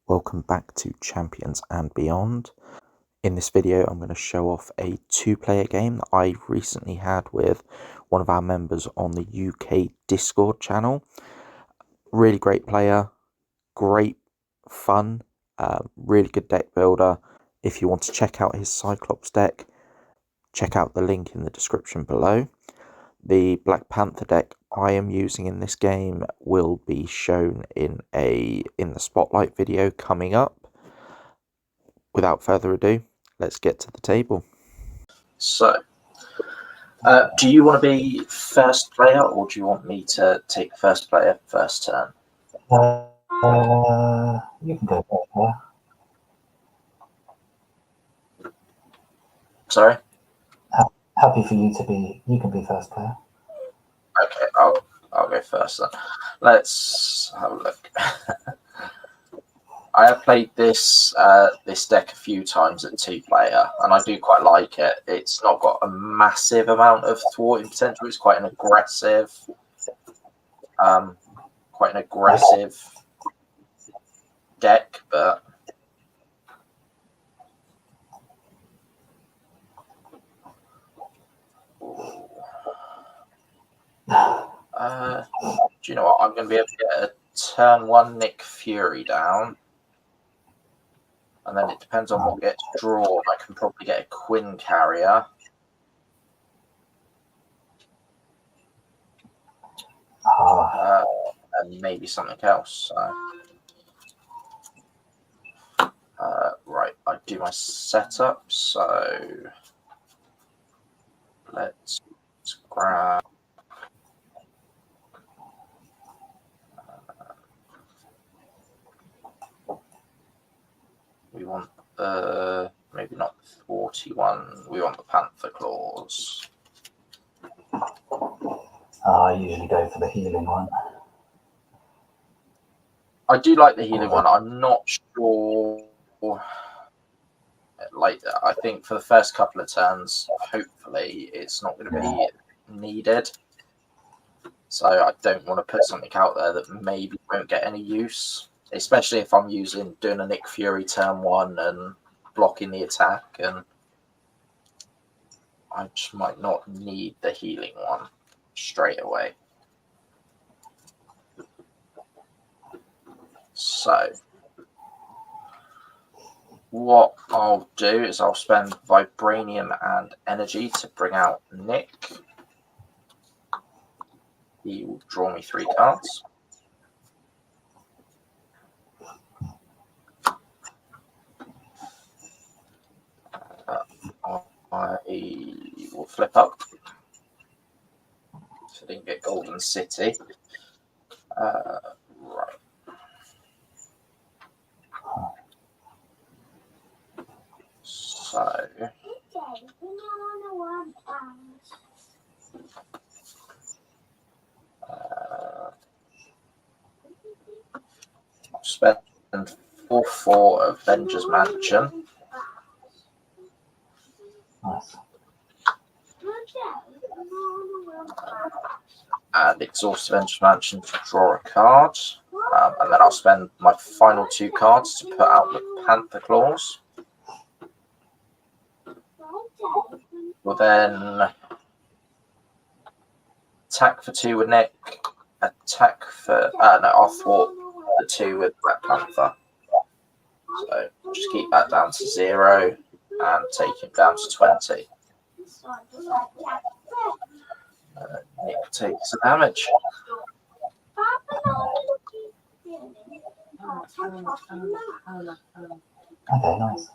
Welcome back to Champions and Beyond. In this video I'm going to show off a two-player game that I recently had with one of our members on the UK Discord channel. Really great player, great fun, really good deck builder. If you want to check out his Cyclops deck, check out the link in the description below. The Black Panther deck I am using in this game will be shown in the spotlight video coming up. Without further ado, let's get to the table. So, do you want to be first player, or do you want me to take first player first turn? You can go first player. Sorry? Happy for you to be. You can be first player. Okay, I'll go first then. Let's have a look. I have played this this deck a few times at two-player, and I do quite like it. It's not got a massive amount of thwarting potential. It's quite an aggressive, deck, but do you know what? I'm going to be able to get a turn one Nick Fury down. And then it depends on what gets drawn. I can probably get a Quinn carrier. And maybe something else. Right, I do my setup. So let's grab. We want maybe not the 41. We want the Panther claws. I usually go for the healing one. I do like the healing one. I'm not sure. Like, I think for the first couple of turns, hopefully, it's not going to be needed. So I don't want to put something out there that maybe won't get any use. Especially if I'm doing a Nick Fury turn one and blocking the attack, and I just might not need the healing one straight away. So what I'll do is I'll spend Vibranium and Energy to bring out Nick. He will draw me 3 cards. I will flip up. So I didn't get Golden City. Right. So I'll spend 4/4 Avengers Mansion. Nice. And Exhaust Avengers Mansion to draw a card. And then I'll spend my final 2 cards to put out the Panther claws. We'll then attack for 2 with Nick. Attack for I'll thwart the 2 with Black Panther. So just keep that down to 0 and take him down to 20. Nick takes the damage. Okay, nice.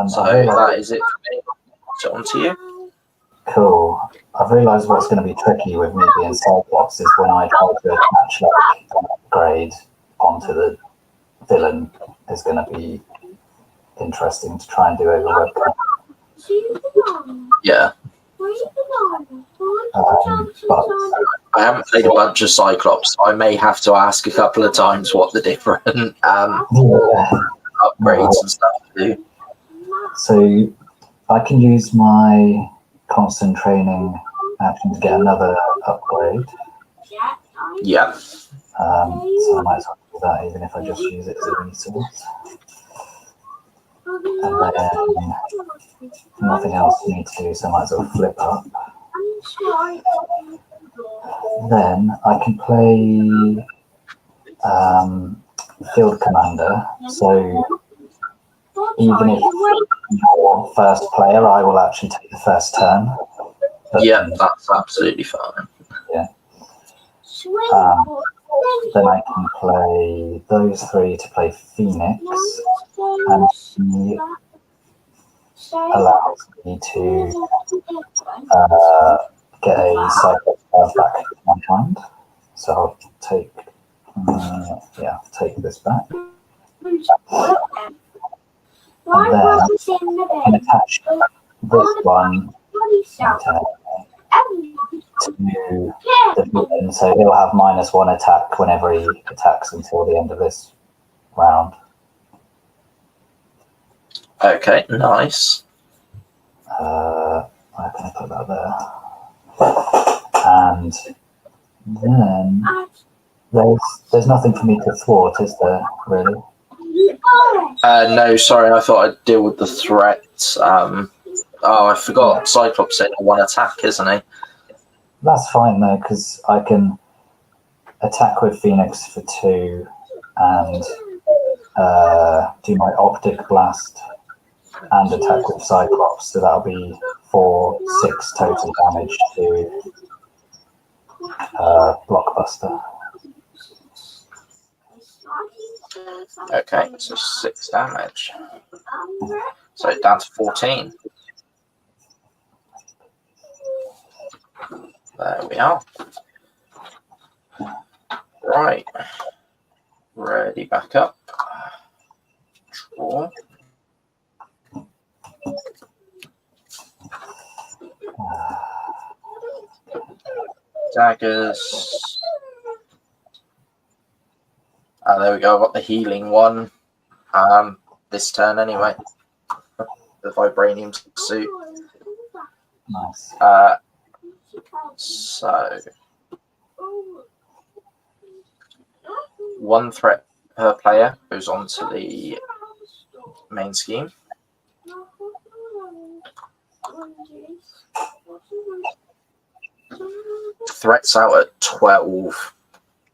So that is it for me. So on to you. Cool. I've realised what's going to be tricky with me being Cyclops is when I try to attach like an upgrade onto the villain is going to be interesting to try and do over webcam. Yeah. But I haven't played a bunch of Cyclops, so I may have to ask a couple of times what the different upgrades and stuff do. So I can use my constant training action to get another upgrade. Yeah. So I might as well do that even if I just use it as a resource. And then nothing else for me to do, so I might as well flip up. Then I can play Field Commander. So even if you're first player, I will actually take the first turn. Yeah, that's absolutely fine. Yeah. Then I can play those three to play Phoenix, and he allows me to get a Cyclops back to my hand. So I'll take, take this back. And then I can attach this one to the villain, so he'll have -1 attack whenever he attacks until the end of this round. Okay, nice. Where can I put that there? And then there's nothing for me to thwart, is there, really? No, sorry, I thought I'd deal with the threat. I forgot. Cyclops said 1 attack, isn't he? That's fine though, because I can attack with Phoenix for 2 and do my Optic Blast and attack with Cyclops, so that'll be 4-6 total damage to Blockbuster. Okay, so 6 damage. So down to 14. There we are. Right. Ready back up. Draw. Daggers. There we go. I've got the healing one. This turn anyway. The vibranium suit. Nice. So 1 threat per player goes on to the main scheme. Threats out at 12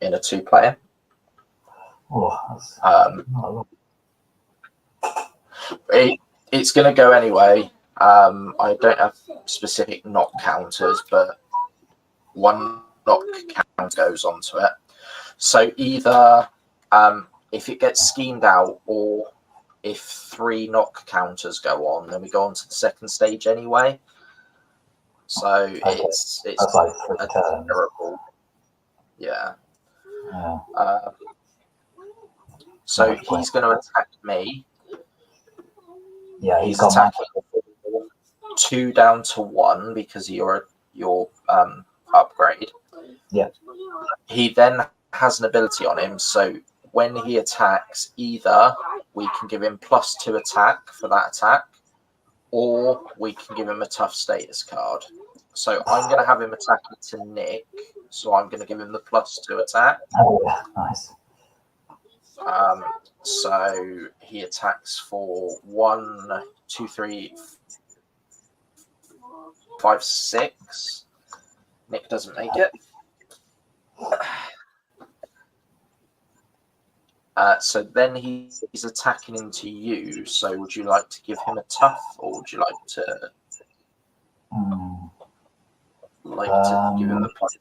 in a 2-player. It's going to go anyway. I don't have specific knock counters, but 1 knock count goes onto it. So either if it gets schemed out, or if 3 knock counters go on, then we go on to the second stage anyway. So okay. It's like 3 turns. Terrible. Yeah. Yeah. So he's going to attack me. Yeah, he's attacking 2 down to 1 because of your upgrade. Yeah. He then has an ability on him, so when he attacks, either we can give him +2 attack for that attack, or we can give him a tough status card. So I'm going to have him attacking to Nick, so I'm going to give him the +2 attack. Oh, yeah, nice. So he attacks for 1, 2, 3, 5, 6. Nick doesn't make it. So then he's attacking into you. So would you like to give him a tough, or would you like to give him the +2?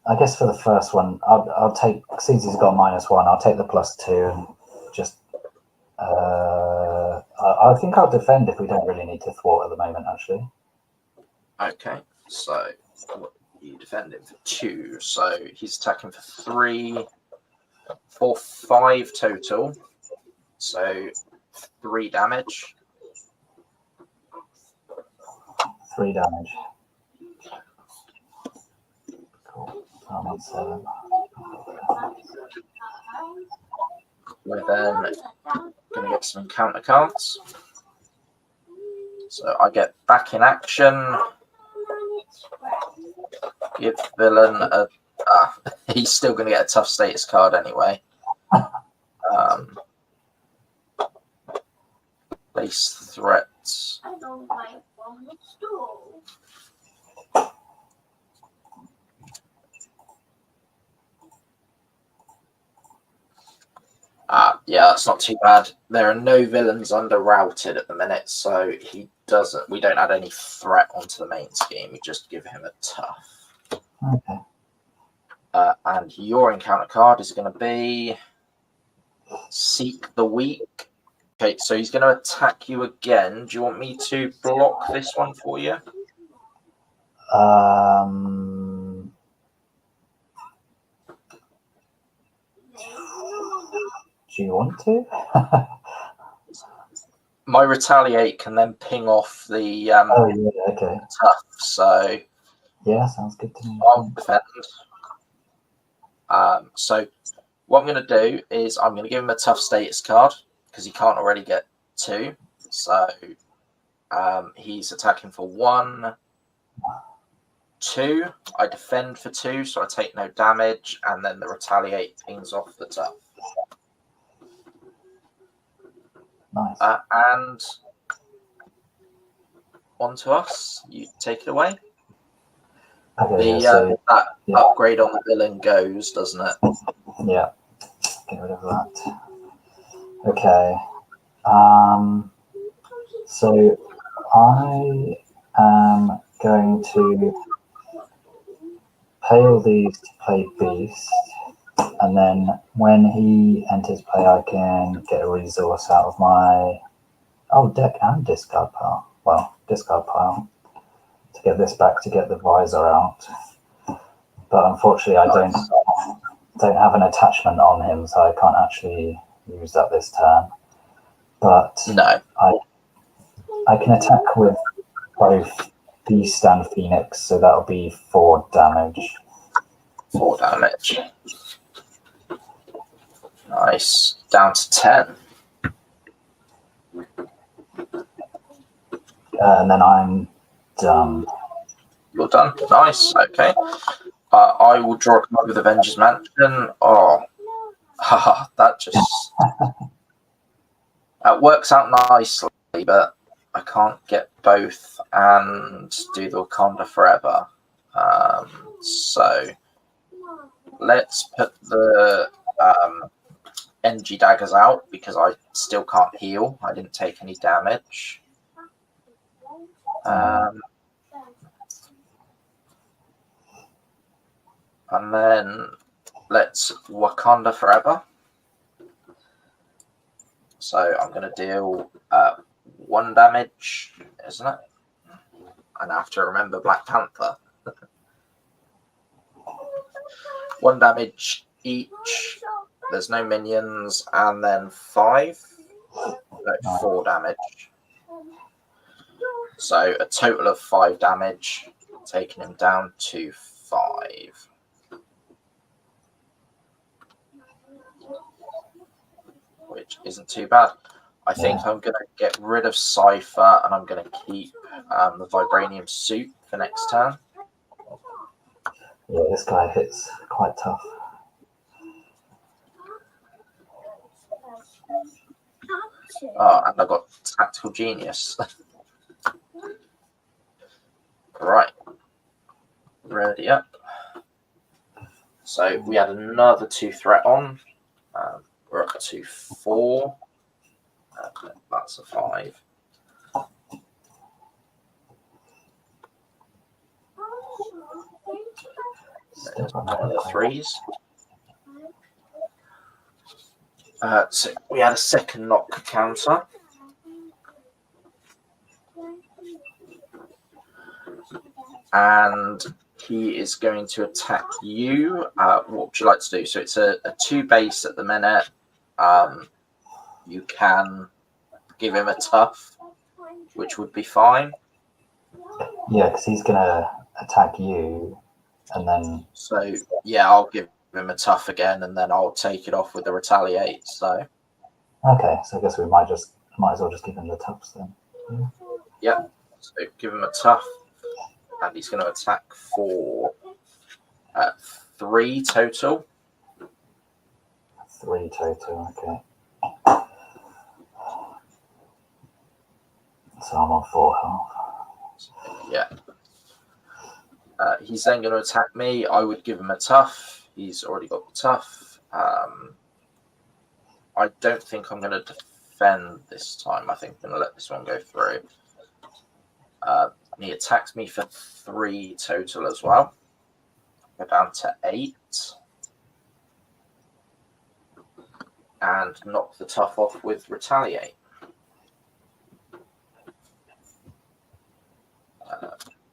I guess for the first one, I'll take, since he's got -1, I'll take the +2 and just. I think I'll defend if we don't really need to thwart at the moment, actually. Okay, so you defend him for 2. So he's attacking for 3, 4, 5 total. So 3 damage. 3 damage. Cool. I'm on 7. We're then going to get some counter cards. So I get back in action. Give villain a... he's still going to get a tough status card anyway. Place threats. I don't like on the stove. Yeah, that's not too bad. There are no villains under routed at the minute, so he doesn't. We don't add any threat onto the main scheme. We just give him a tough. Okay. And your encounter card is going to be Seek the Weak. Okay, so he's going to attack you again. Do you want me to block this one for you? Do you want to? My retaliate can then ping off the Oh yeah, okay. tough. So Yeah, sounds good to me. I'll defend. So what I'm going to do is I'm going to give him a tough status card because he can't already get 2. So he's attacking for 1, 2. I defend for 2, so I take no damage, and then the retaliate pings off the tough. Nice. And on to us. You take it away. Okay, That upgrade on the villain goes, doesn't it? Yeah. Get rid of that. Okay. So I am going to pay all these to play Beast, and then when he enters play, I can get a resource out of my deck and discard pile. Well, discard pile to get this back to get the visor out. But unfortunately, I don't have an attachment on him, so I can't actually use that this turn. But No. I can attack with both Beast and Phoenix, so that'll be 4 damage. 4 damage. Nice. Down to 10. And then I'm done. You're done. Nice. Okay. I will draw a card with Avengers Mansion. Oh, haha, that just works out nicely, but I can't get both and do the Wakanda Forever. So let's put the NG daggers out because I still can't heal. I didn't take any damage. And then let's Wakanda Forever. So I'm going to deal 1 damage, isn't it? And I have to remember Black Panther. 1 damage each. There's no minions, and then 4 damage. So a total of 5 damage, taking him down to 5. Which isn't too bad. I think I'm going to get rid of Cypher, and I'm going to keep the Vibranium suit for next turn. Yeah, this guy hits quite tough. Oh, and I got Tactical Genius. Right. Ready up. So we had another 2 threat on. We're up to 4. That's a 5. One of the 3s. So we had a second knock counter. And he is going to attack you. What would you like to do? So it's a 2 base at the minute. You can give him a tough, which would be fine. Yeah, because he's going to attack you, and then... So, yeah, I'll give him a tough again, and then I'll take it off with the retaliate, so... Okay, so I guess we might as well just give him the toughs then. Yeah, so give him a tough, and he's going to attack for 3 total. 3 total, okay. So I'm on 4 health. Yeah. He's then going to attack me. I would give him a tough. He's already got the tough. I don't think I'm going to defend this time. I think I'm going to let this one go through. He attacks me for 3 total as well. Go down to 8. And knock the tough off with retaliate.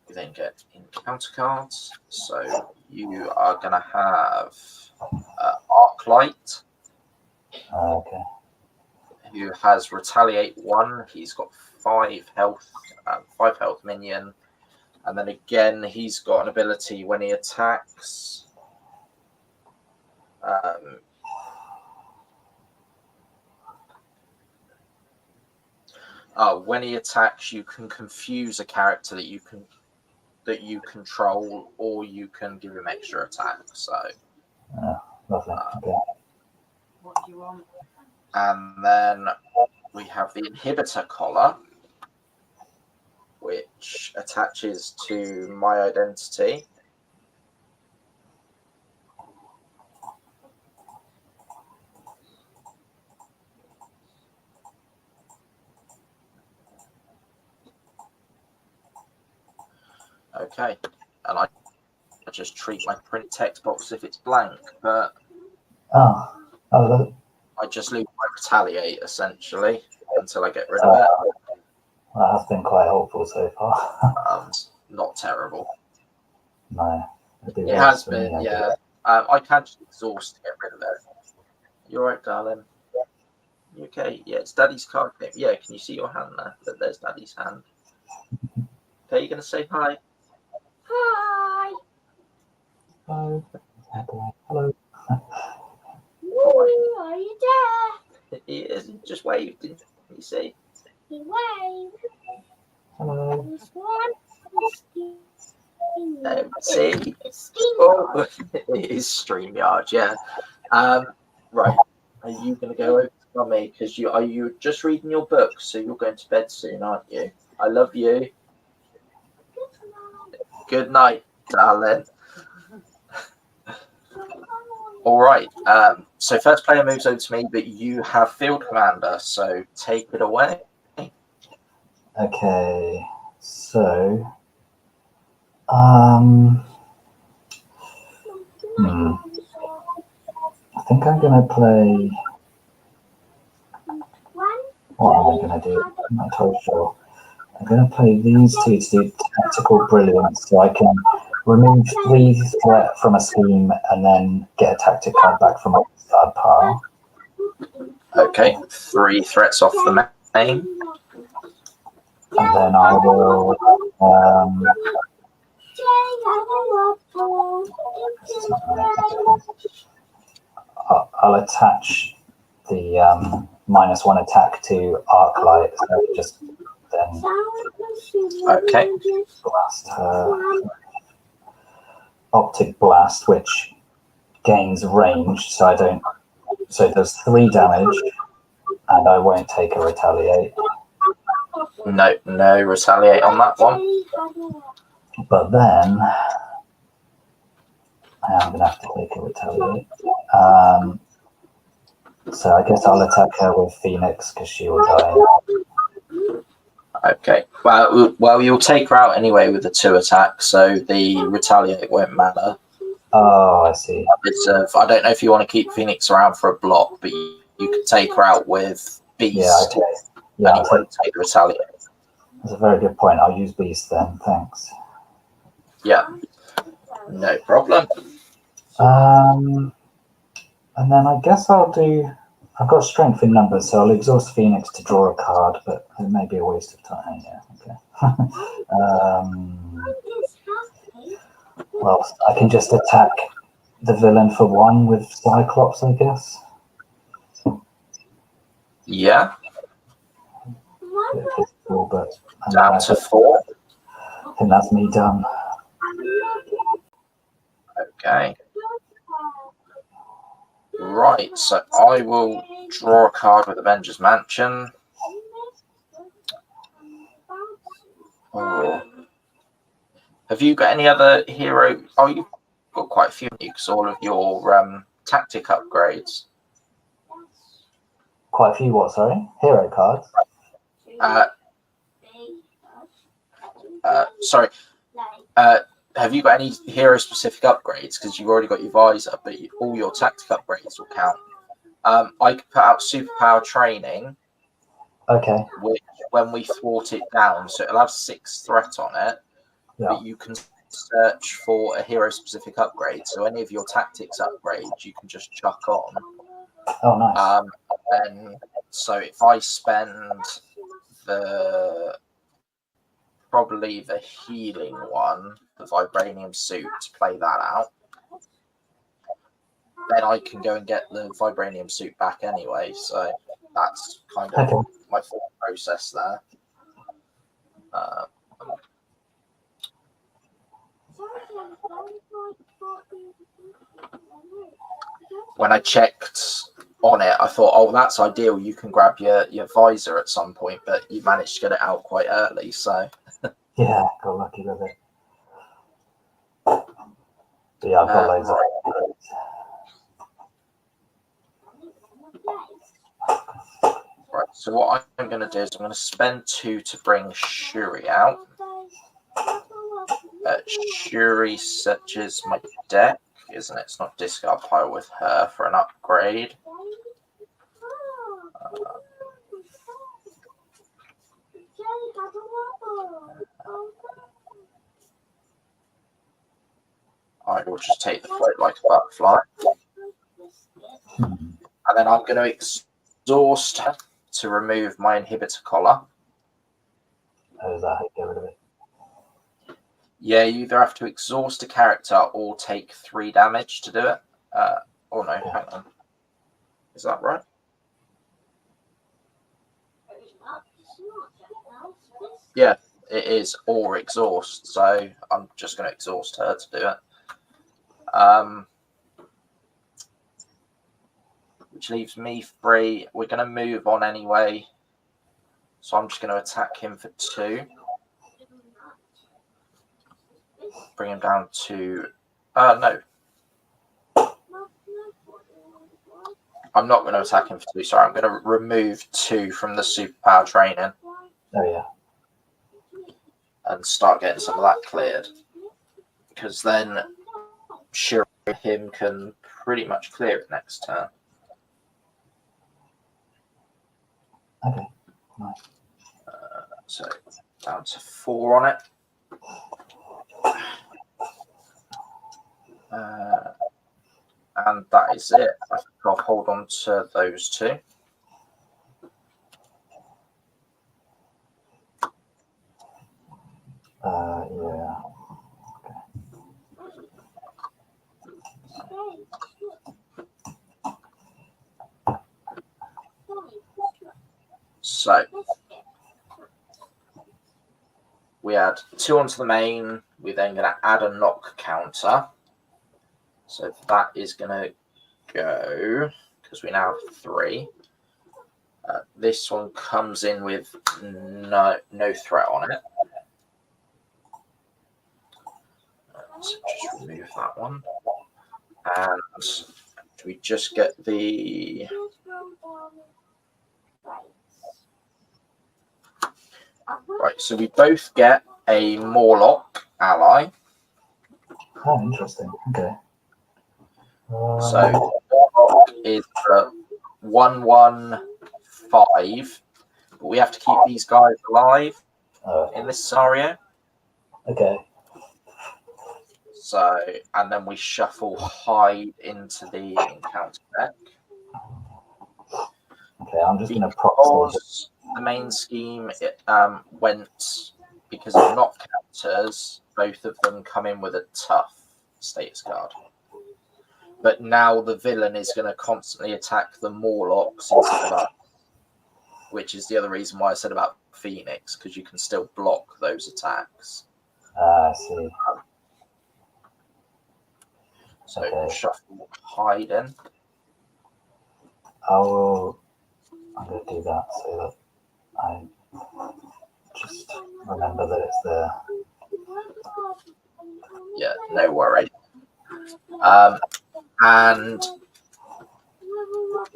We then get encounter cards. So you are going to have Arclight, Okay. who has retaliate 1. He's got 5 health, 5 health minion, and then again he's got an ability when he attacks. When he attacks, you can confuse a character that you control, or you can give him extra attack. So, Lovely. Okay. What do you want? and then we have the inhibitor collar, which attaches to my identity. Okay, and I just treat my print text box if it's blank, but That I just leave my retaliate essentially until I get rid of it. has been quite helpful so far. Not terrible. No. It has been, yeah. I can just exhaust to get rid of it. You alright, darling? You okay? Yeah, it's Daddy's card game. Yeah, can you see your hand there? There's Daddy's hand. Okay, you gonna say hi? Hi. Hello. Hello. Ooh, are you there? He is. He just waved. Didn't you see? He waved. Hello. This one. See? It's Steve. Oh, it is StreamYard, yeah. Right. Are you gonna go over to Mummy? Because are you just reading your book, so you're going to bed soon, aren't you? I love you. Good night, darling. All right. So first player moves over to me, but you have field commander, so take it away. Okay. So I think I'm gonna play. What am I gonna do? I'm not totally sure. I'm going to play these 2 to do tactical brilliance, so I can remove 3 threat from a scheme and then get a tactic card back from my discard pile. Okay, 3 threats off the main. And then I will I'll attach the -1 attack to Arclight, so just then Okay. blast her. Optic blast, which gains range, so I don't. So it does 3 damage, and I won't take a retaliate. No retaliate on that one. But then I am going to have to take a retaliate. So I guess I'll attack her with Phoenix because she will die. Okay. Well, you'll take her out anyway with the 2 attacks, so the retaliate won't matter. Oh, I see. I don't know if you want to keep Phoenix around for a block, but you could take her out with Beast. Yeah, okay. Yeah, and you won't take the retaliate. That's a very good point. I'll use Beast then. Thanks. Yeah. No problem. And then I guess I'll do. I've got strength in numbers, so I'll exhaust Phoenix to draw a card, but it may be a waste of time. Yeah, okay. Well, I can just attack the villain for 1 with Cyclops, I guess. Yeah. But Down to 4. I think that's me done. Okay. Right, so I will draw a card with Avengers Mansion. Oh. Have you got any other hero? Oh, you've got quite a few because all of your tactic upgrades. Quite a few what, sorry? Hero cards? Sorry. Have you got any hero-specific upgrades? Because you've already got your visor, but all your tactic upgrades will count. I could put out superpower training. Okay. Which, when we thwart it down, so it'll have 6 threat on it, Yeah. but you can search for a hero-specific upgrade. So any of your tactics upgrades, you can just chuck on. Oh, nice. And so if I spend probably the healing one, the vibranium suit, to play that out, then I can go and get the vibranium suit back anyway. So that's kind of my thought process there. When I checked on it, I thought, oh, that's ideal. You can grab your visor at some point, but you managed to get it out quite early. So yeah, got lucky with it. But yeah, I've got loads of upgrades. Right, so what I'm going to do is I'm going to spend 2 to bring Shuri out. Shuri searches my deck, isn't it? It's not discard pile with her for an upgrade. I will just take the float like a butterfly. And then I'm going to exhaust her to remove my inhibitor collar. Oh, is that how you get rid of it? Yeah, you either have to exhaust a character or take 3 damage to do it. Oh no, hang on. Is that right? Yeah, it is, or exhaust. So I'm just going to exhaust her to do it. Which leaves me free. We're going to move on anyway. So I'm just going to attack him for 2. Bring him down to... no. I'm not going to attack him for 2. Sorry, I'm going to remove 2 from the superpower training. Oh, yeah. And start getting some of that cleared. Because then Shuri and him can pretty much clear it next turn. Okay, nice. So down to 4 on it. And that is it. I think I'll hold on to those 2. Yeah. So we add 2 onto the main. We're then going to add a knock counter. So that is going to go, because we now have 3. This one comes in with no threat on it. So just remove that one. And we just get the... Right, so we both get a Morlock ally. Oh, interesting. Okay. So Morlock is 1/1/5, but we have to keep these guys alive in this scenario. Okay. So, and then we shuffle Hide into the encounter deck. Okay, I'm just going to Because the main scheme went because of knock counters, both of them come in with a tough status card. But now the villain is going to constantly attack the Morlocks instead of us, which is the other reason why I said about Phoenix, because you can still block those attacks. I see. So Okay. shuffle hide in. I'm going to do that so that I just remember that it's there. Yeah, no worry. And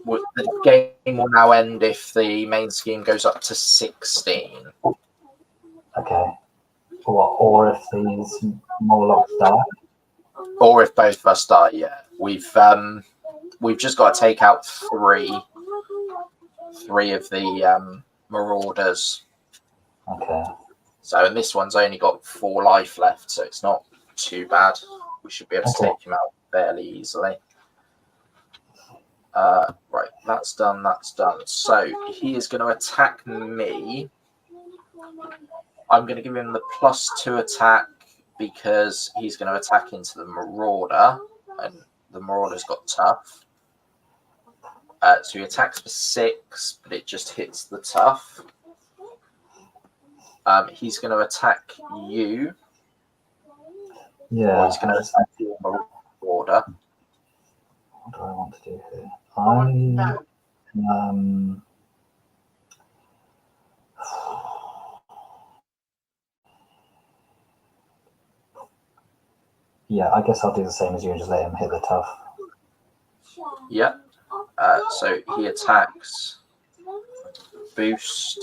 the game will now end if the main scheme goes up to 16. Okay. Or if these Morlocks die? Or if both of us die, yeah. We've just got to take out three of the Marauders. Okay. So, and this one's only got 4 life left, so it's not too bad. We should be able to take him out fairly easily. Right, that's done, So he is going to attack me. I'm going to give him the +2 attack because he's going to attack into the Marauder, and the Marauder's got tough. So he attacks for 6, but it just hits the tough. He's going to attack you. Yeah. Or he's going to attack the Marauder. What do I want to do here? Yeah, I guess I'll do the same as you and just let him hit the tough. Yeah. So he attacks. Boost.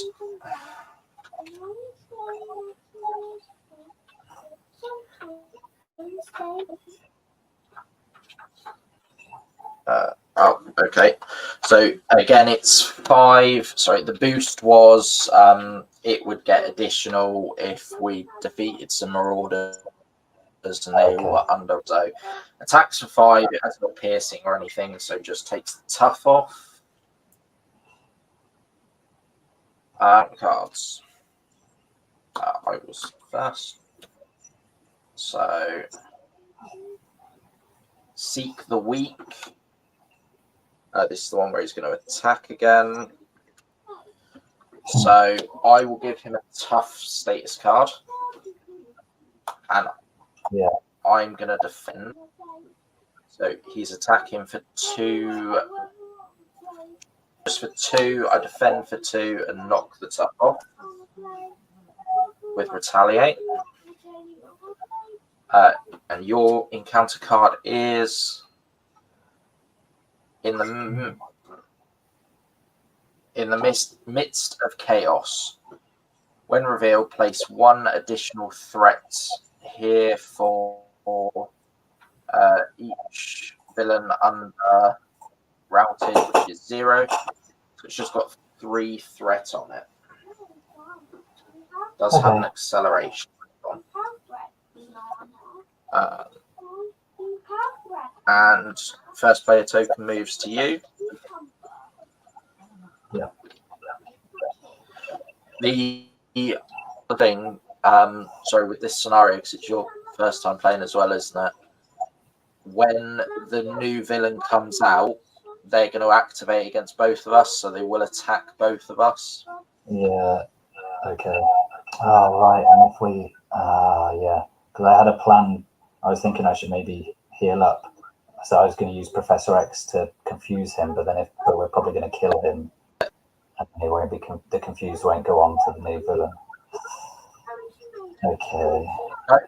Okay. So again, it's 5. Sorry, the boost was it would get additional if we defeated some Marauders and they were under. So attacks for 5. It has no piercing or anything, so just takes the tough off. Cards. I was first. So Seek the Weak. This is the one where he's going to attack again. So I will give him a tough status card. And I'm going to defend. So he's attacking for 2. Just for 2, I defend for 2 and knock the tough off with Retaliate. And your encounter card is in the midst of chaos. When revealed, place 1 additional threat here for each villain under routed, which is 0. So it's just got 3 threat on it. Does have an acceleration on. And first player token moves to you. Yeah. The other thing, sorry, with this scenario, because it's your first time playing as well, isn't it? When the new villain comes out, they're going to activate against both of us, so they will attack both of us. Yeah. Okay. Oh, right. And if we, yeah, because I had a plan. I was thinking I should maybe heal up. So I was going to use Professor X to confuse him, but we're probably going to kill him, and he won't be the confused won't go on to the new villain. Okay.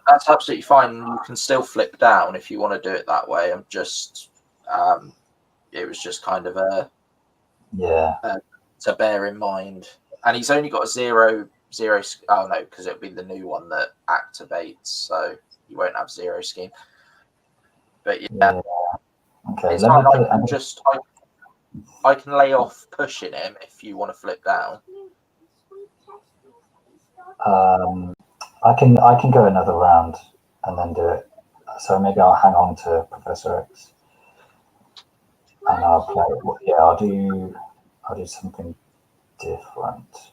That's absolutely fine. You can still flip down if you want to do it that way. I'm just, it was just kind of to bear in mind. And he's only got a 0. Oh no, because it'll be the new one that activates, so you won't have 0 scheme. But yeah. Okay. It's fine. I can lay off pushing him if you want to flip down. I can go another round and then do it. So maybe I'll hang on to Professor X, and I'll play. Yeah, I'll do something different.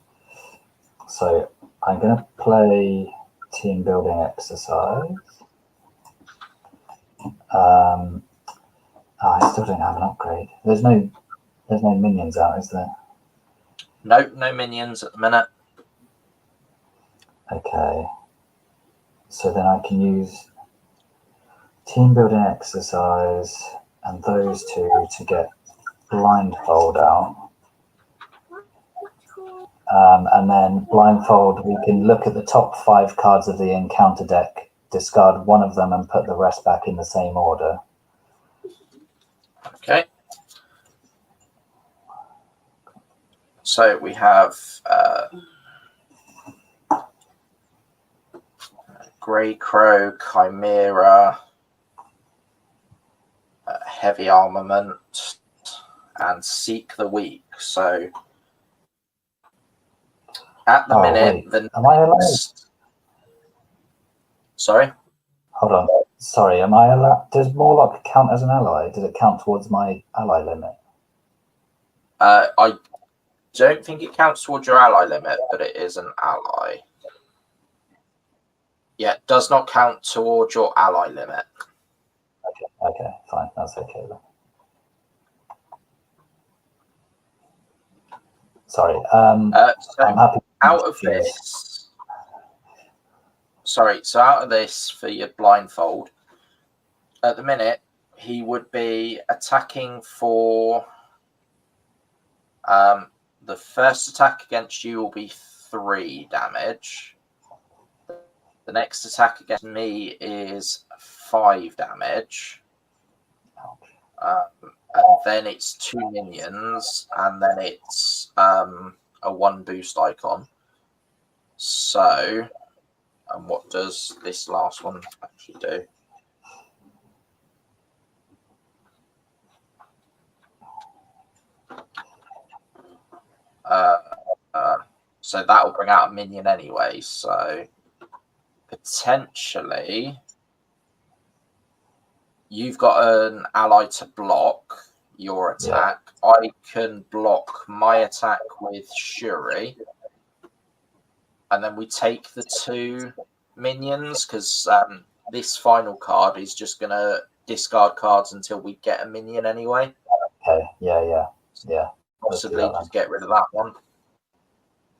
So I'm going to play team building exercise. I still don't have an upgrade. There's no minions out, is there? No minions at the minute. Okay. So then I can use team building exercise, and those two to get blindfold out. And then blindfold, we can look at the top 5 cards of the encounter deck, discard one of them, and put the rest back in the same order. Okay. So we have Grey Crow, Chimera, Heavy Armament, and Seek the Weak. So at the minute, am I allowed? Sorry? Hold on. Sorry, am I allowed? Does Morlock count as an ally? Does it count towards my ally limit? I don't think it counts towards your ally limit, but it is an ally. Yeah, it does not count towards your ally limit. Okay, fine. That's okay then. Sorry. So I'm happy. out of this, so out of this for your blindfold, at the minute, he would be attacking for the first attack against you will be 3 damage. The next attack against me is 5 damage. And then it's 2 minions, and then it's a 1 boost icon. So, and what does this last one actually do? So that will bring out a minion anyway. So potentially, you've got an ally to block your attack. Yeah. I can block my attack with Shuri, and then we take the 2 minions because this final card is just going to discard cards until we get a minion anyway. Okay. Yeah. Possibly just get rid of that one.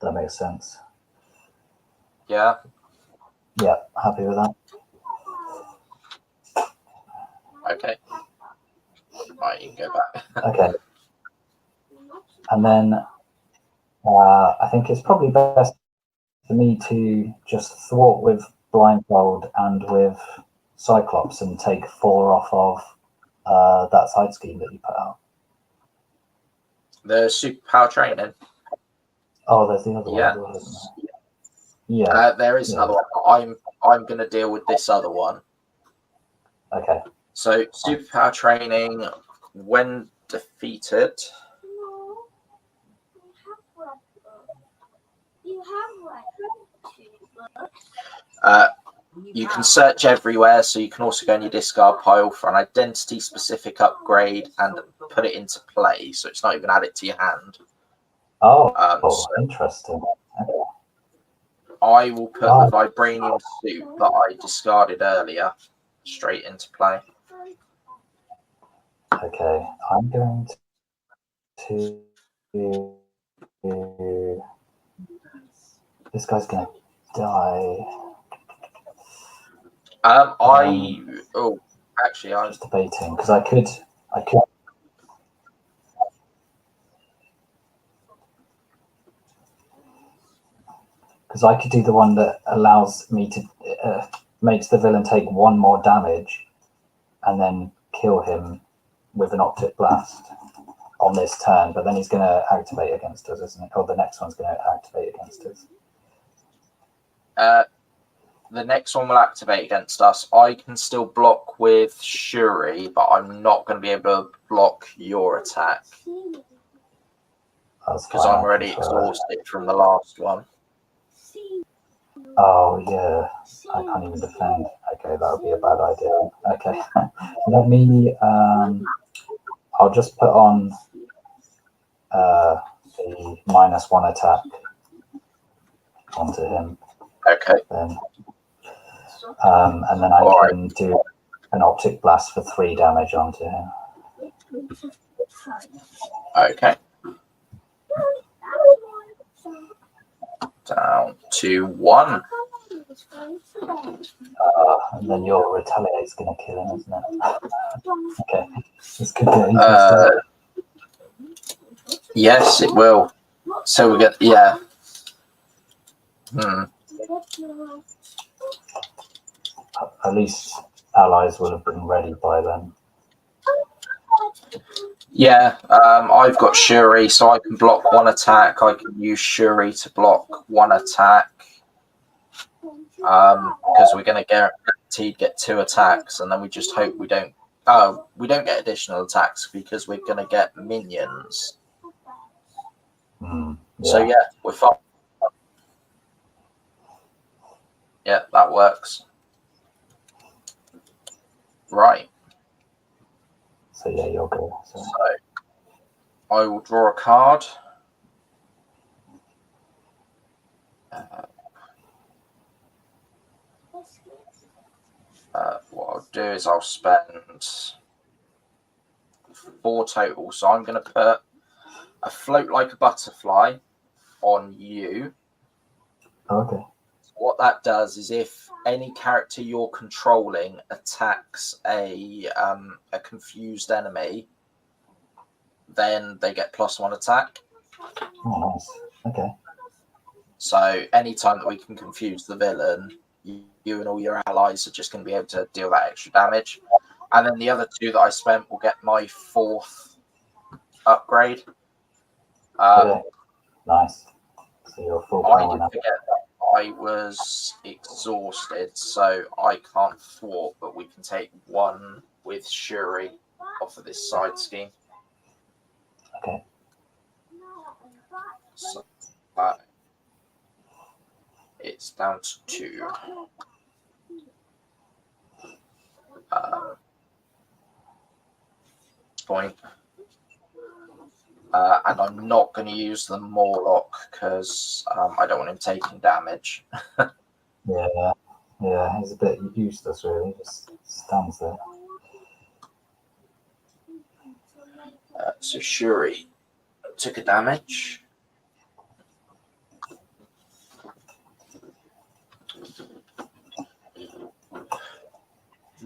That makes sense. Yeah. Yeah, happy with that. Okay. Right, you can go back. Okay. And then I think it's probably best for me to just thwart with blindfold and with Cyclops and take 4 off of that side scheme that you put out. The superpower training. Oh, there's the other one, isn't there? Yeah. There is another one. I'm going to deal with this other one. Okay. So superpower training, when defeated. You can search everywhere, so you can also go in your discard pile for an identity-specific upgrade and put it into play. So it's not even added to your hand. So interesting. Okay. I will put the vibranium suit that I discarded earlier straight into play. Okay, I'm going to. This guy's going to die. Actually, I'm just debating because I could. Because I could do the one that allows me to makes the villain take 1 more damage, and then kill him with an optic blast on this turn. But then he's going to activate against us, isn't it? Or the next one's going to activate against us. The next one will activate against us. I can still block with Shuri, but I'm not going to be able to block your attack because I'm already exhausted from the last one. Oh yeah, I can't even defend. Okay, that would be a bad idea. Okay, let me. I'll just put on the -1 attack onto him. Okay. Then, and then I can do an optic blast for 3 damage onto him. Okay. Down to 1. And then your retaliate's going to kill him, isn't it? Okay, this could get interesting. Yes, it will. So we get At least allies will have been ready by then. Yeah, I've got Shuri, so I can block one attack. I can use Shuri to block one attack. Because we're going to guaranteed get 2 attacks, and then we just hope we don't get additional attacks because we're going to get minions. So yeah, we're fine. Yeah, that works. Right. So yeah, you'll go. So I will draw a card. What I'll do is I'll spend 4 total. So I'm going to put a float like a butterfly on you. Okay. What that does is if any character you're controlling attacks a confused enemy, then they get +1 attack. Oh, nice. Okay. So anytime that we can confuse the villain, you and all your allies are just going to be able to deal that extra damage. And then the other 2 that I spent will get my 4th upgrade. Okay. Nice. So you're full I power did now. forget that I was exhausted, so I can't thwart, but we can take 1 with Shuri off of this side scheme. Okay. So it's down to 2. Point. And I'm not going to use the Morlock because I don't want him taking damage. Yeah, he's a bit useless, really. Just stands there. So Shuri took a damage.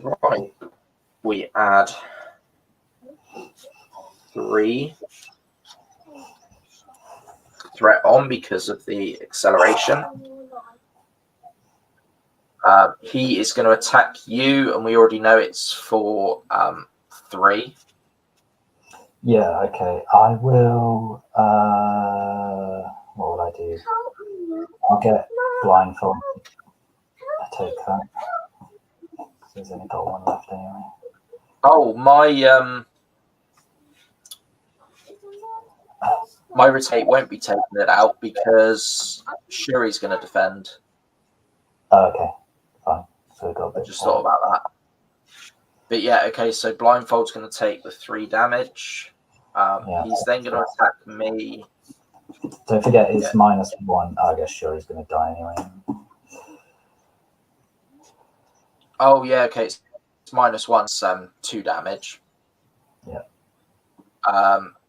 Right. We add 3 threat on because of the acceleration. He is going to attack you, and we already know it's for 3. Yeah, okay. I will. What will I do? I'll get blindfold. I take that. He's only got 1 left anyway. Oh, my rotate won't be taking it out because Shuri's going to defend. Oh, okay, fine. So we got a bit. I just thought about that. But yeah, okay, so Blindfold's going to take the 3 damage. He's then going to attack me. Don't forget, it's -1. I guess Shuri's going to die anyway. Oh, yeah, okay, it's -1, 2 damage. Yeah.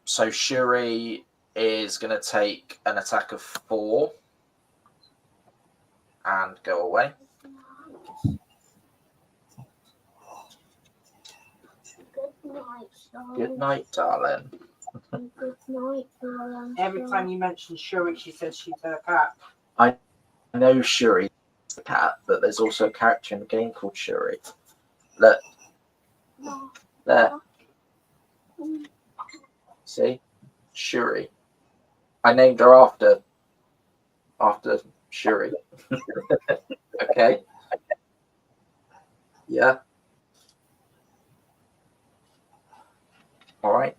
So Shuri is going to take an attack of 4 and go away. Good night, darling. Good night, darling. Every time you mention Shuri, she says she's a cat. I know Shuri's the cat, but there's also a character in the game called Shuri. Look. There. See? Shuri. I named her after Shuri. Okay. Yeah. All right.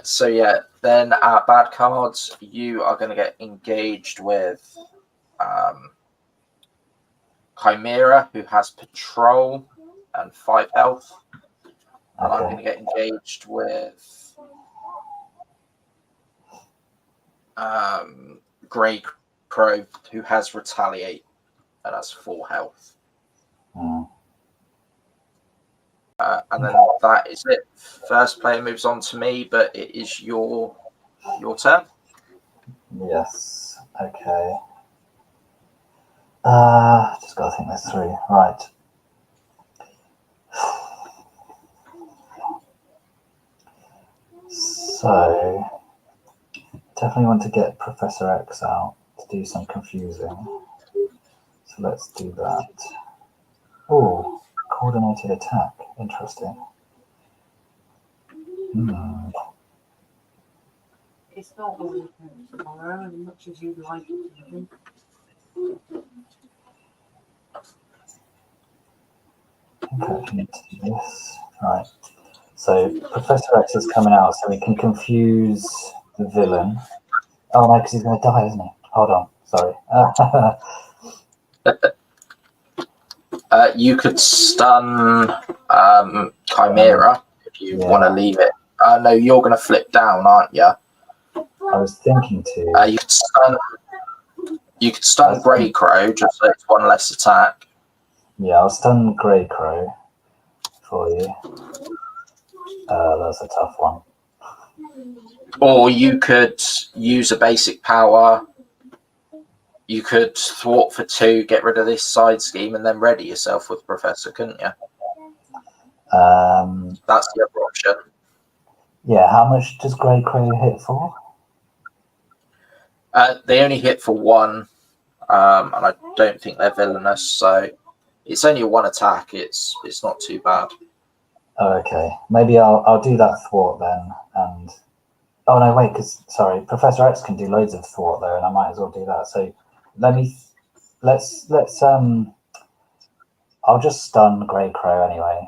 So yeah, then our bad cards, you are going to get engaged with Chimera, who has Patrol and 5 health. And I'm going to get engaged with Grey Crow, who has Retaliate and has 4 health. And then that is it. First player moves on to me, but it is your turn. Yes. Okay. Just got to think this through. Right. So, definitely want to get Professor X out to do some confusing. So let's do that. Oh, coordinated attack. Interesting. It's not all tomorrow, as much as you'd like it to be. Okay, I need to do this. Right. So Professor X is coming out, so we can confuse the villain. Oh no, because he's going to die, isn't he? Hold on. Sorry. You could stun Chimera if you want to leave it. No, you're going to flip down, aren't you? I was thinking to. You could stun Grey Crow just so it's one less attack. Yeah, I'll stun Grey Crow for you. That's a tough one. Or you could use a basic power. You could thwart for 2, get rid of this side scheme, and then ready yourself with Professor, couldn't you? That's the other option. Yeah, how much does Grey Crow hit for? They only hit for 1, and I don't think they're villainous, so it's only a 1 attack. It's not too bad. Oh, okay, maybe I'll do that thwart then. And oh no, wait, because sorry, Professor X can do loads of thwart though, and I might as well do that. So let's I'll just stun Grey Crow anyway.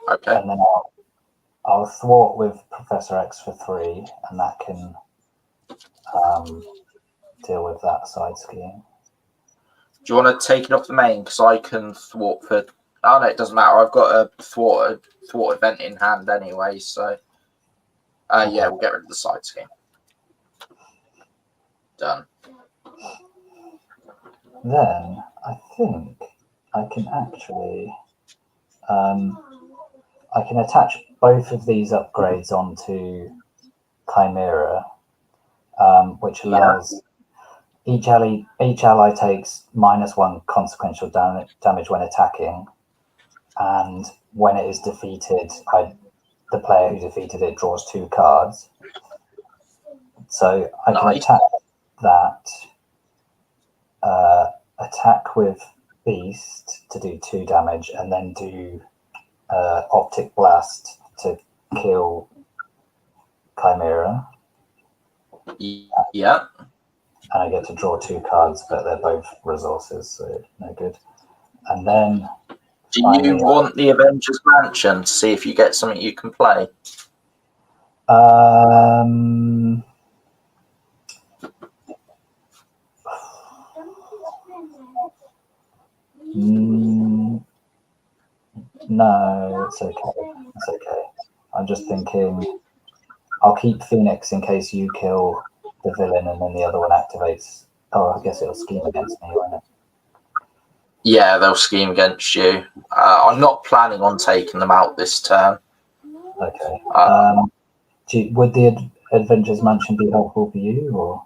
Okay. And then I'll thwart with Professor X for 3, and that can deal with that side scheme. Do you want to take it off the main? Because I can thwart for. Oh no, it doesn't matter. I've got a thwart event in hand anyway, so yeah, we'll get rid of the side scheme. Done. Then I think I can actually I can attach both of these upgrades onto Chimera, which allows each ally takes -1 consequential damage when attacking, and when it is defeated, the player who defeated it draws 2 cards. So I can attack that, attack with Beast to do 2 damage, and then do Optic Blast to kill Chimera. Yeah. And I get to draw 2 cards, but they're both resources, so no good. And then... Do you want the Avengers Mansion to see if you get something you can play? No, it's okay. It's okay. I'm just thinking I'll keep Phoenix in case you kill the villain and then the other one activates. Oh, I guess it'll scheme against me, won't it? Yeah, they'll scheme against you. I'm not planning on taking them out this turn. Okay. Would the Avengers Mansion be helpful for you, or?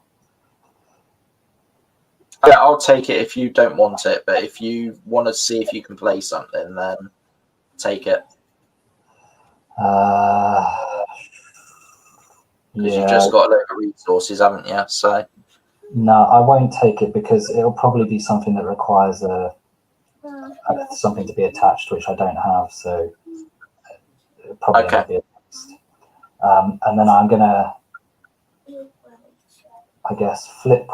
Yeah, I'll take it if you don't want it, but if you want to see if you can play something, then take it. Because you've just got a load of resources, haven't you? So. No, I won't take it because it'll probably be something that requires something to be attached, which I don't have, so it'll probably not be attached. And then I'm gonna, I guess, flip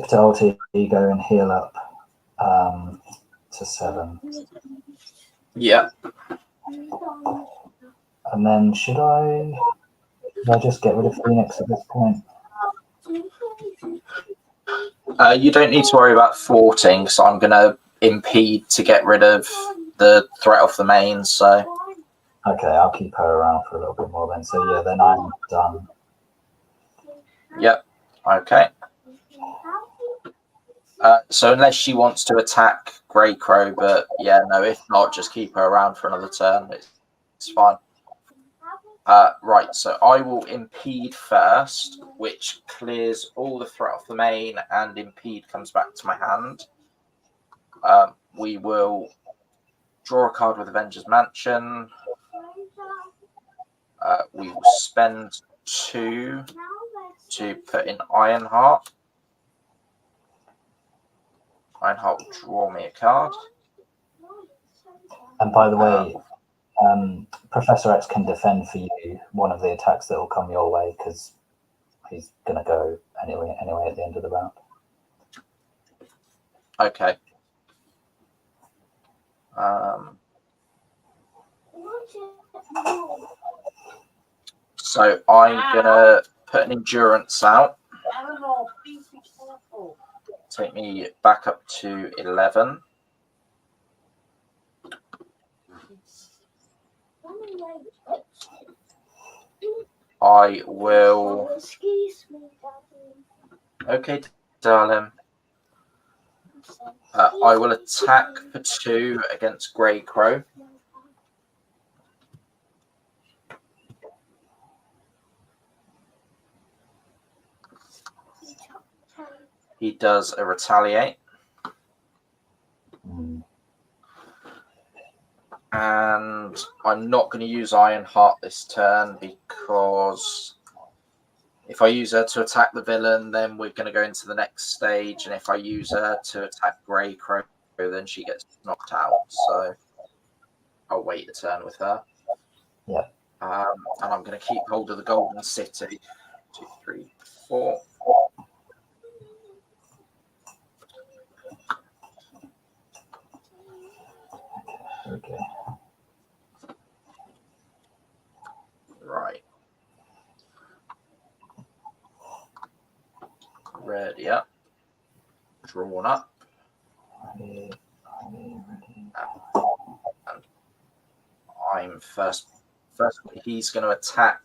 to alter ego and heal up to 7. Yeah. And then should I just get rid of Phoenix at this point? You don't need to worry about thwarting, so I'm going to impede to get rid of the threat off the main, so... Okay, I'll keep her around for a little bit more then. So yeah, then I'm done. Yep, okay. So unless she wants to attack Grey Crow, but yeah, no, if not, just keep her around for another turn. It's fine. Right, so I will impede first, which clears all the threat off the main, and impede comes back to my hand. We will draw a card with Avengers Mansion. We will spend 2 to put in Ironheart. Ironheart will draw me a card. And by the way, Professor X can defend for you one of the attacks that will come your way because he's going to go anyway at the end of the round. Okay. So I'm going to put an endurance out. Take me back up to 11. I will. Okay, darling. I will attack for 2 against Grey Crow. He does a retaliate. And I'm not going to use Ironheart this turn because if I use her to attack the villain, then we're going to go into the next stage. And if I use her to attack Grey Crow, then she gets knocked out. So I'll wait a turn with her. Yeah. And I'm going to keep hold of the Golden City. 2, 3, 4. Okay. Right. Ready up. Drawn up. Ready. And I'm first. He's going to attack.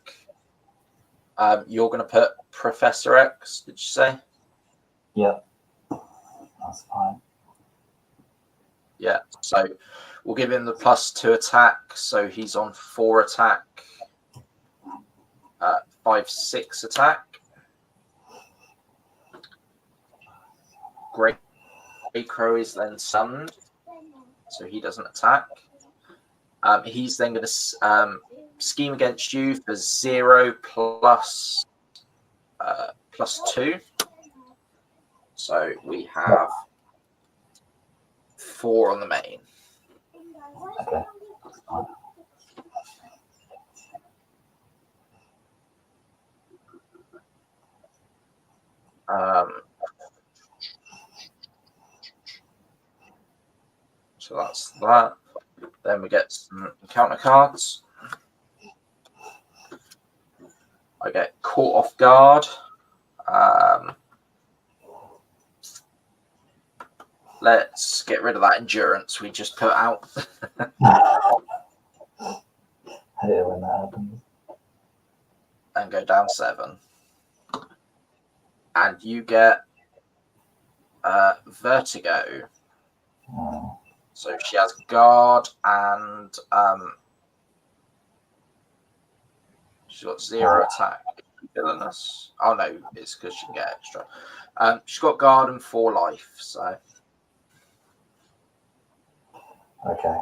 You're going to put Professor X, did you say? Yep. That's fine. Yeah, so we'll give him the +2 attack. So he's on 4 attack. 5, 6 attack. Grey Crow is then summoned, so he doesn't attack. He's then going to scheme against you for 0 plus +2. So we have 4 on the main. Okay. So that's that. Then we get some counter cards. I get caught off guard. Let's get rid of that endurance we just put out. I hate it when that happens. And go down 7. And you get vertigo. Oh. So she has guard and she's got 0 attack. Villainous. Oh no, it's because she can get extra. She's got guard and 4 life. So Okay.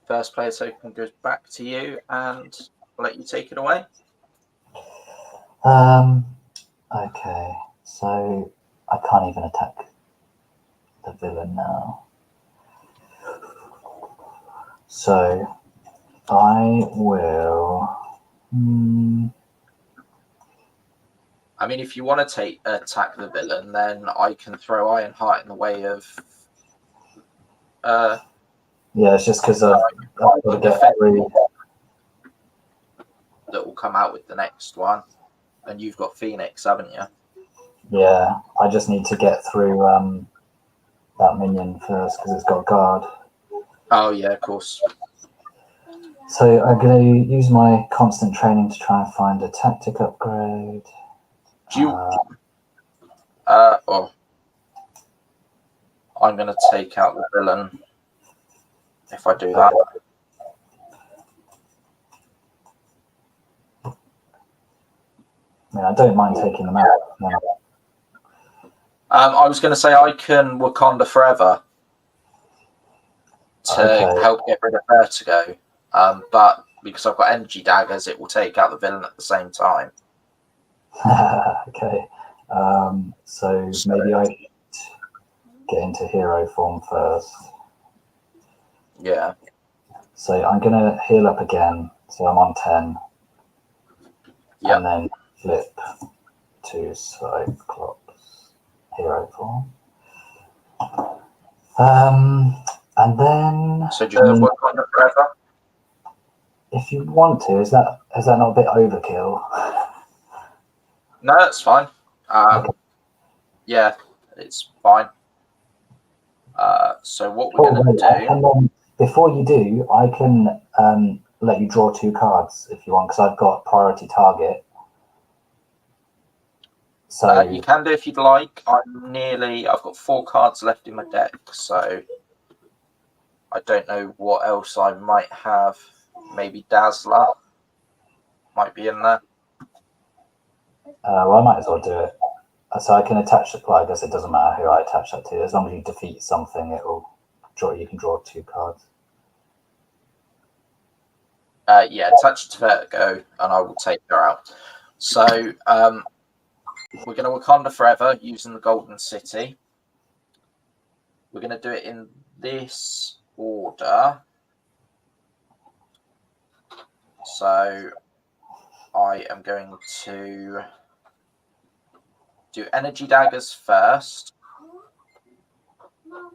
First player token goes back to you, and I'll let you take it away. Okay. So I can't even attack the villain now. So I will. I mean, if you want to attack the villain, then I can throw Ironheart in the way of. Yeah, it's just because I've got to get through. That will come out with the next one, and you've got Phoenix, haven't you? Yeah, I just need to get through that minion first because it's got guard. Oh yeah, of course. So I'm going to use my constant training to try and find a tactic upgrade. Do you? I'm going to take out the villain if I do that. I mean, I don't mind taking them out. No. I was going to say I can Wakanda Forever to help get rid of Vertigo, but because I've got energy daggers, it will take out the villain at the same time. Okay. So maybe I get into hero form first. Yeah. So I'm going to heal up again. So I'm on 10. Yep. And then flip to Cyclops hero form. And then... So do you work on it forever? If you want to, is that not a bit overkill? No, that's fine. Okay. Yeah, it's fine. So what we're going to do... And then before you do, I can let you draw 2 cards if you want, because I've got priority target. So you can do if you'd like. I've got 4 cards left in my deck, so I don't know what else I might have. Maybe Dazzler might be in there. Well, I might as well do it. So I can attach the. Well, I guess it doesn't matter who I attach that to. As long as you defeat something, it will draw. You can draw 2 cards. Yeah, attach it to Vertigo, and I will take her out. So we're going to Wakanda Forever using the Golden City. We're going to do it in this order. So I am going to do energy daggers first,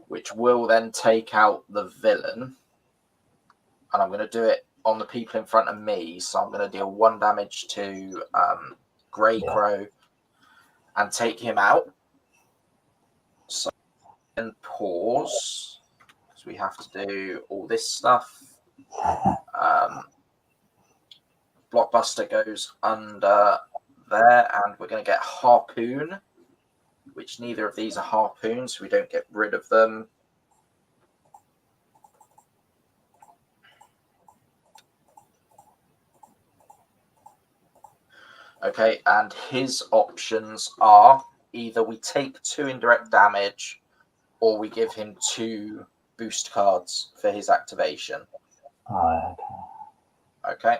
which will then take out the villain. And I'm going to do it on the people in front of me. So I'm going to deal 1 damage to Grey Crow and take him out. So then pause, because we have to do all this stuff. Blockbuster goes under there, and we're going to get Harpoon, which neither of these are harpoons, so we don't get rid of them. Okay, and his options are either we take 2 indirect damage, or we give him 2 boost cards for his activation. Alright, okay.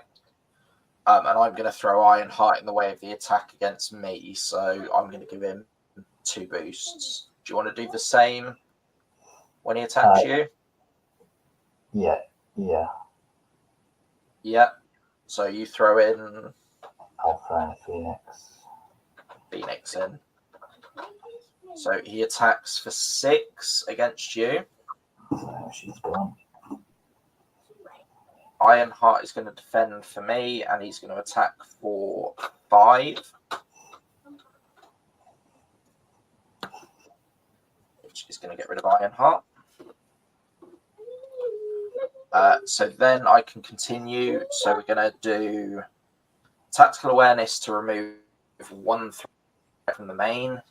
And I'm going to throw Ironheart in the way of the attack against me, so I'm going to give him 2 boosts. Do you want to do the same when he attacks you? Yeah. Yeah. So you throw in... I'll throw in Phoenix in. So he attacks for 6 against you. So she's gone. Ironheart is going to defend for me, and he's going to attack for 5. Which is going to get rid of Ironheart. So then I can continue. So we're going to do Tactical Awareness to remove 1 threat from the main.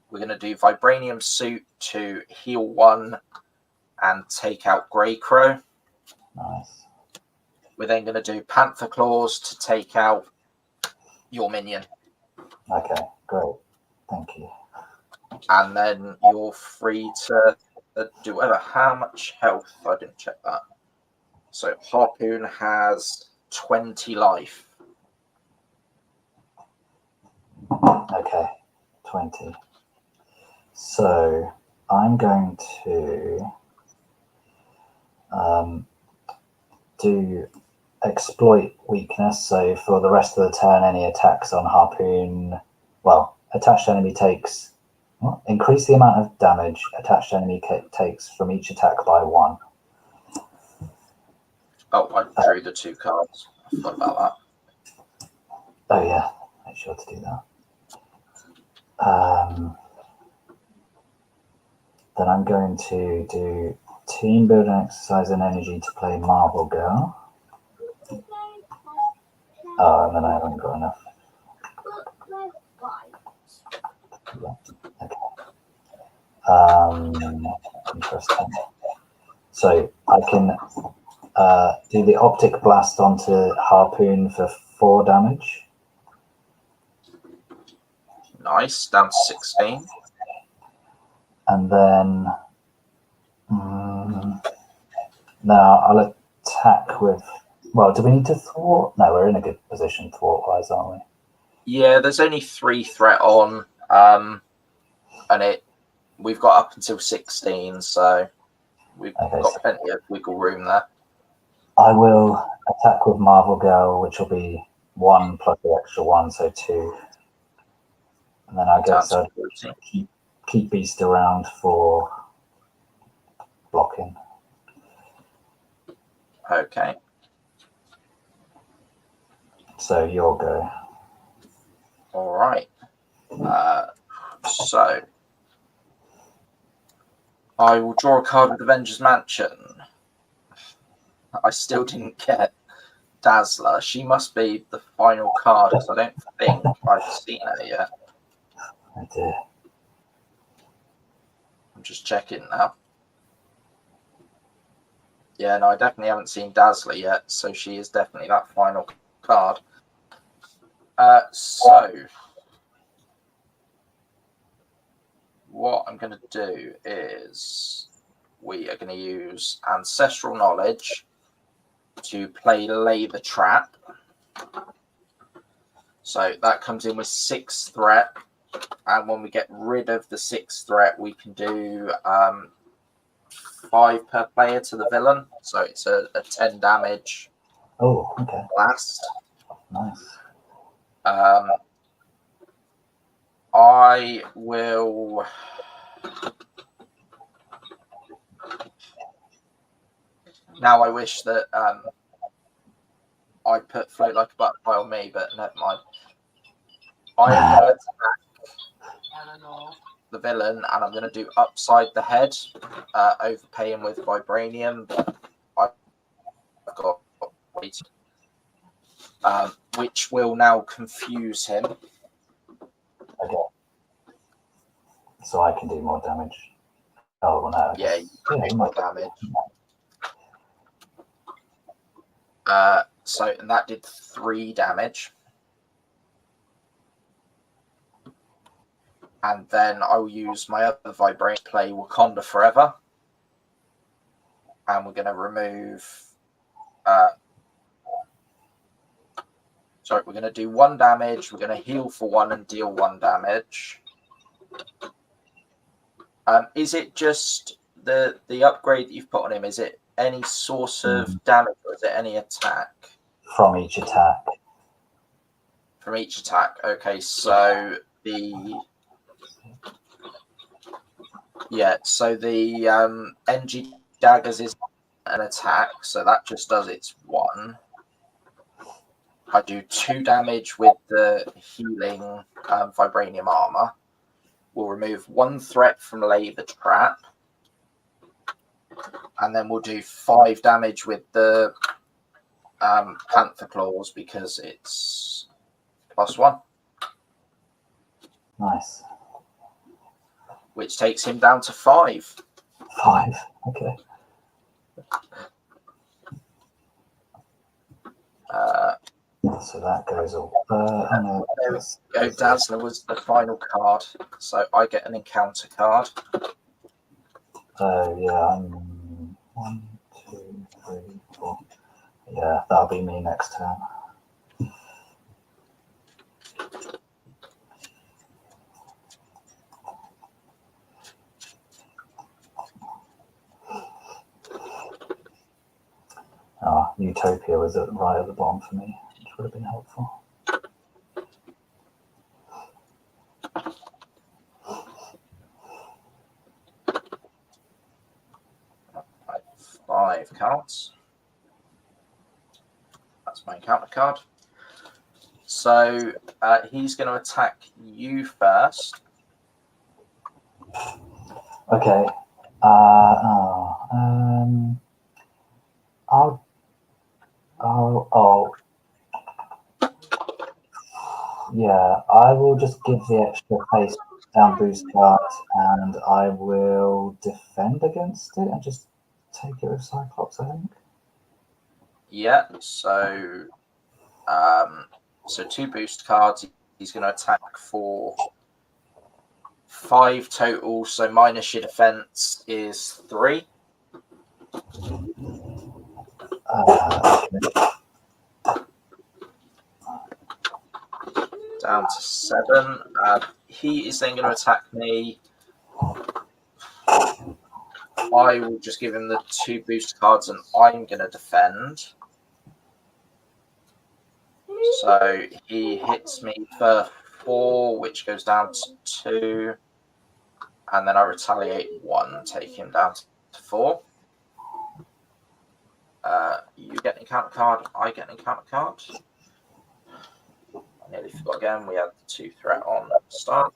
We're going to do Vibranium Suit to heal 1 and take out Grey Crow. Nice. We're then going to do Panther Claws to take out your minion. Okay, great. Thank you. And then you're free to do whatever. How much health? I didn't check that. So Harpoon has 20 life. Okay, 20. So I'm going to do exploit weakness. So for the rest of the turn, any attacks on Harpoon, well, attached enemy takes, increase the amount of damage attached enemy takes from each attack by 1. Oh, I drew the 2 cards. I forgot about that. Oh yeah, make sure to do that. Then I'm going to do team building exercise and energy to play Marble Girl. Oh, and then I haven't got enough. Okay. Interesting. So I can do the Optic Blast onto Harpoon for 4 damage. Nice, down to 16. And then now I'll attack with. Well, do we need to thwart? No, we're in a good position thwart-wise, aren't we? Yeah, there's only 3 threat on, and we've got up until 16, so we've got plenty of wiggle room there. I will attack with Marvel Girl, which will be 1 plus the extra 1, so 2. And then I guess I'll keep Beast around for blocking. Okay. So you'll go. All right. So I will draw a card with Avengers Mansion. I still didn't get Dazzler. She must be the final card, because I don't think I've seen her yet. I do. I'm just checking now. Yeah, no, I definitely haven't seen Dazzler yet, so she is definitely that final card. So what I'm going to do is we are going to use Ancestral Knowledge to play Lay the Trap. So that comes in with 6 threat, and when we get rid of the 6th threat, we can do 5 per player to the villain. So it's a 10 damage. Oh, okay. Blast. Nice. I will. Now I wish that I put Float Like a Butterfly on me, but never mind. I am going to attack the villain, and I'm going to do Upside the Head, overpay him with Vibranium, but I've got wait, which will now confuse him. Okay. So I can do more damage. Oh, well, no. Yeah, you can do more damage. And that did 3 damage. And then I'll use my other Vibranium to play Wakanda Forever. And we're going to remove... we're going to do 1 damage. We're going to heal for 1 and deal 1 damage. Is it just the upgrade that you've put on him? Is it any source of damage, or is it any attack? From each attack. From each attack. Okay, so the NG Daggers is an attack, so that just does its 1. I do 2 damage with the healing Vibranium armor. We'll remove 1 threat from Lay the Trap. And then we'll do 5 damage with the Panther Claws, because it's +1. Nice. Which takes him down to 5. 5, okay. So that goes all. There we go. Dazzler was the final card, so I get an encounter card. Yeah, I'm 1, 2, 3, 4. Yeah, that'll be me next turn. Utopia was right at the bottom for me, which would have been helpful. Right, 5 cards. That's my encounter card. So he's going to attack you first. Okay. Yeah, I will just give the extra face down boost card, and I will defend against it and just take it with Cyclops, I think. Yeah, so 2 boost cards. He's going to attack for 5 total, so minus your defense is 3. Okay. Down to 7. He is then going to attack me. I will just give him the 2 boost cards and I'm going to defend. So he hits me for 4, which goes down to 2. And then I retaliate 1, take him down to 4. You get an encounter card, I get an encounter card. I nearly forgot again, we had the 2 threat on at the start.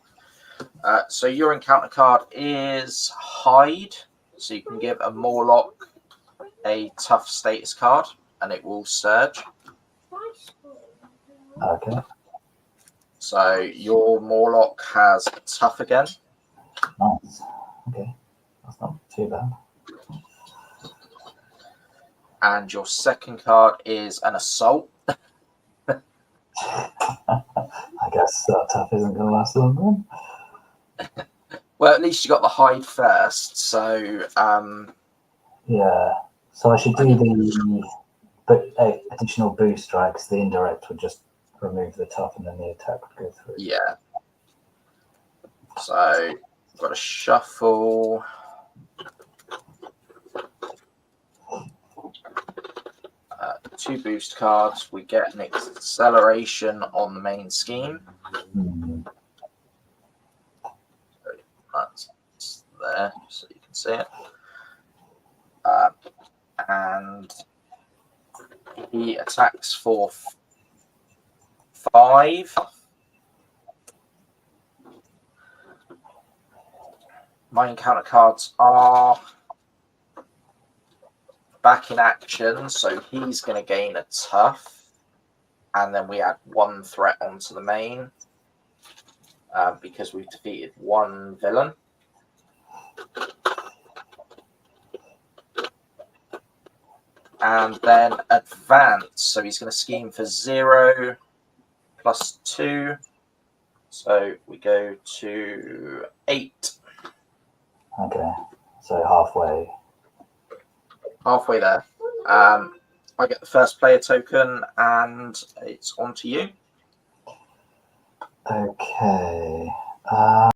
So your encounter card is Hide. So you can give a Morlock a tough status card and it will surge. Okay. So your Morlock has tough again. Nice. Okay. That's not too bad. And your second card is an Assault. I guess tough isn't going to last long then. Well, at least you got the Hide first. So yeah. So I should do the additional boost, right? Because the indirect would just remove the tough and then the attack would go through. yeah. So I've got to shuffle. Two boost cards. We get an acceleration on the main scheme. That's there, so you can see it. And he attacks for 5. My encounter cards are back in action, so he's going to gain a tough, and then we add 1 threat onto the main because we've defeated 1 villain. And then advance, so he's going to scheme for 0 plus 2, so we go to 8. Okay, so halfway. Halfway there. I get the first player token, and it's on to you. Okay. I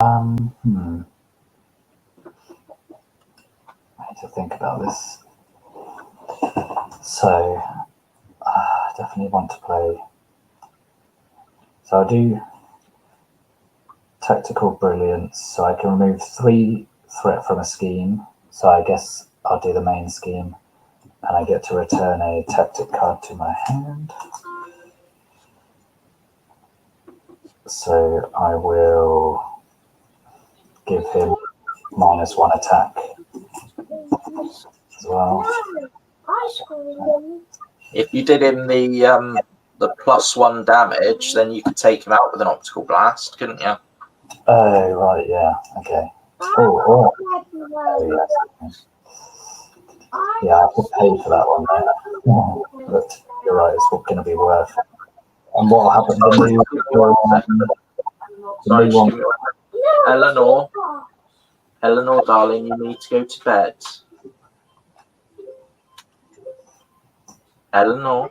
need to think about this. So, I definitely want to play. So I'll do Tactical Brilliance, so I can remove 3 threat from a scheme. So I guess I'll do the main scheme, and I get to return a tactic card to my hand. So I will give him -1 attack as well. If you did him the +1 damage, then you could take him out with an optical blast, couldn't you? Oh, right, yeah, okay. Oh, yes. Yeah, I have to pay for that one there. But you're right, it's going to be worth it. And what happened? The new one. Eleanor, darling, you need to go to bed. Eleanor,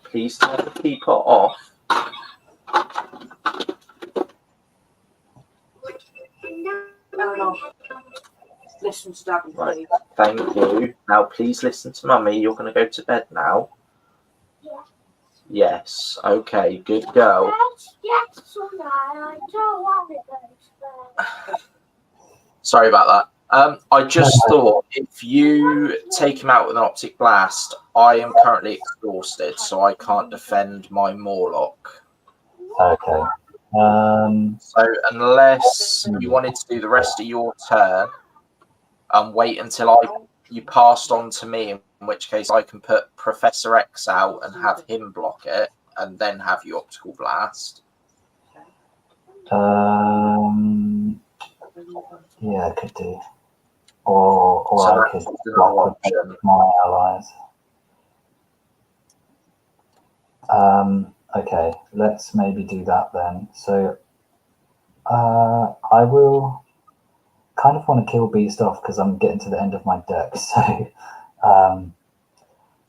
please turn the teapot off. Eleanor, listen to Daddy, Right. please. Thank you. Now, please listen to Mummy. You're going to go to bed now. Yes. Okay. Good girl. Yes, I don't want to go to bed. Sorry about that. I just thought if you take him out with an optic blast, I am currently exhausted, so I can't defend my Morlock. Okay. So unless you wanted to do the rest of your turn and wait until you passed on to me, in which case I can put Professor X out and have him block it, and then have your optical blast. Yeah, I could do. Or So I could block with my allies. Okay, let's maybe do that then. So I will kind of want to kill Beast off because I'm getting to the end of my deck. So I'm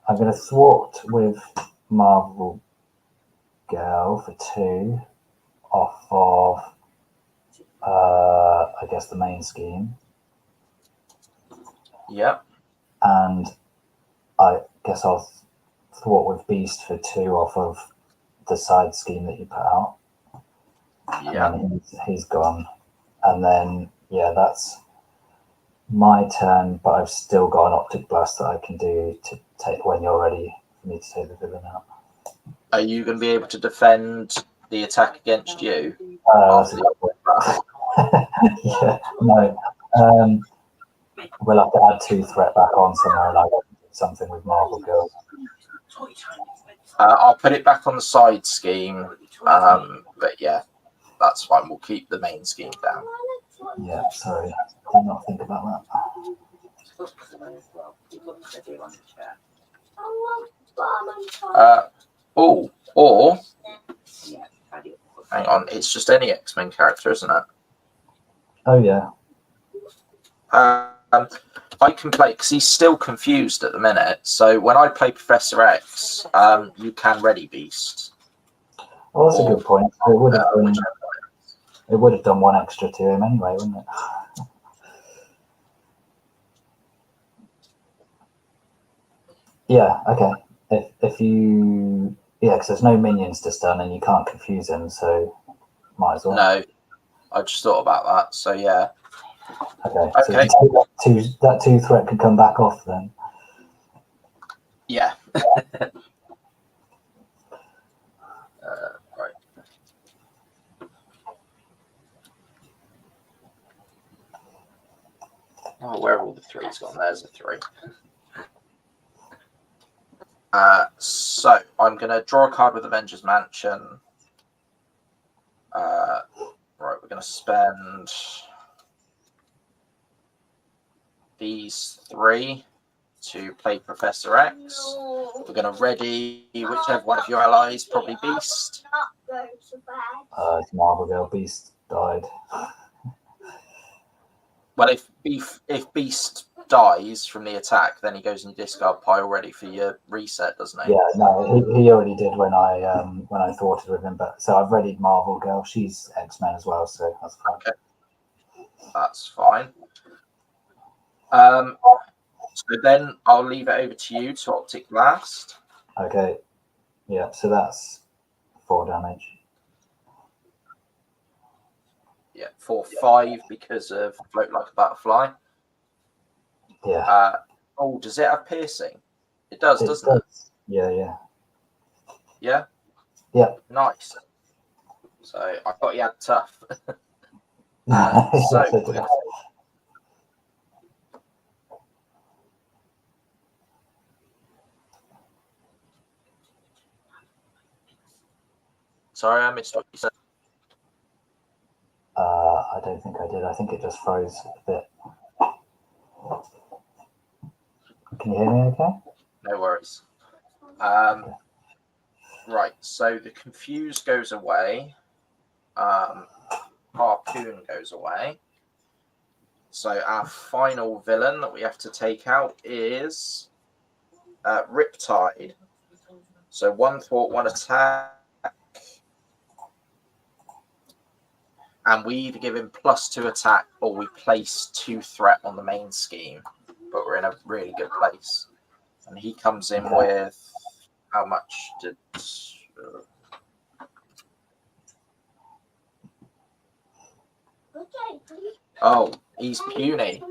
going to thwart with Marvel Girl for 2 off of, I guess, the main scheme. Yep. And I guess I'll thwart with Beast for 2 off of the side scheme that you put out. Yeah. And then he's gone. And then, yeah, that's my turn, but I've still got an Optic Blast that I can do to take when you're ready for me to take the villain out. Are you going to be able to defend the attack against you? That's a good point. Yeah, no. We'll have to add 2 threat back on somewhere, and I'll do something with Marvel Girl. I'll put it back on the side scheme, but yeah, that's fine. We'll keep the main scheme down. Yeah, sorry, did not think about that. Or hang on, it's just any X-Men character, isn't it? Oh yeah. I can play because he's still confused at the minute. So when I play Professor X, you can ready Beast. Well, that's a good point. It would have done 1 extra to him anyway, wouldn't it? Yeah. Okay. If you because there's no minions to stun and you can't confuse him, so might as well. No, I just thought about that. So yeah. Okay. So that 2 threat could come back off then. Yeah. Right. Oh, where have all the 3s gone? There's a 3. So I'm going to draw a card with Avengers Mansion. Right, we're going to spend these 3 to play Professor X. We're going to ready whichever one of your allies, probably Beast. It's Marvel Girl. Beast died. Well, if Beast dies from the attack, then he goes in your discard pile ready for your reset, doesn't he? Yeah, no, he already did when I thwarted with him. But so I've readied Marvel Girl. She's X-Men as well, so that's fine. Okay, that's fine. So then I'll leave it over to you to Optic Blast. Okay. Yeah, so that's 4 damage. Yeah, 4/5 because of Float Like a Butterfly. Yeah. Does it have piercing? It does, doesn't it? Yeah. Yeah? Yeah. Nice. So I thought you had tough. Sorry, I missed what you said. I don't think I did. I think it just froze a bit. Can you hear me okay? No worries. Right, so the Confuse goes away. Harpoon goes away. So our final villain that we have to take out is Riptide. So 1 thwart, 1 attack. And we either give him +2 attack or we place 2 threat on the main scheme. But we're in a really good place. And he comes in with how much did... Oh, he's puny.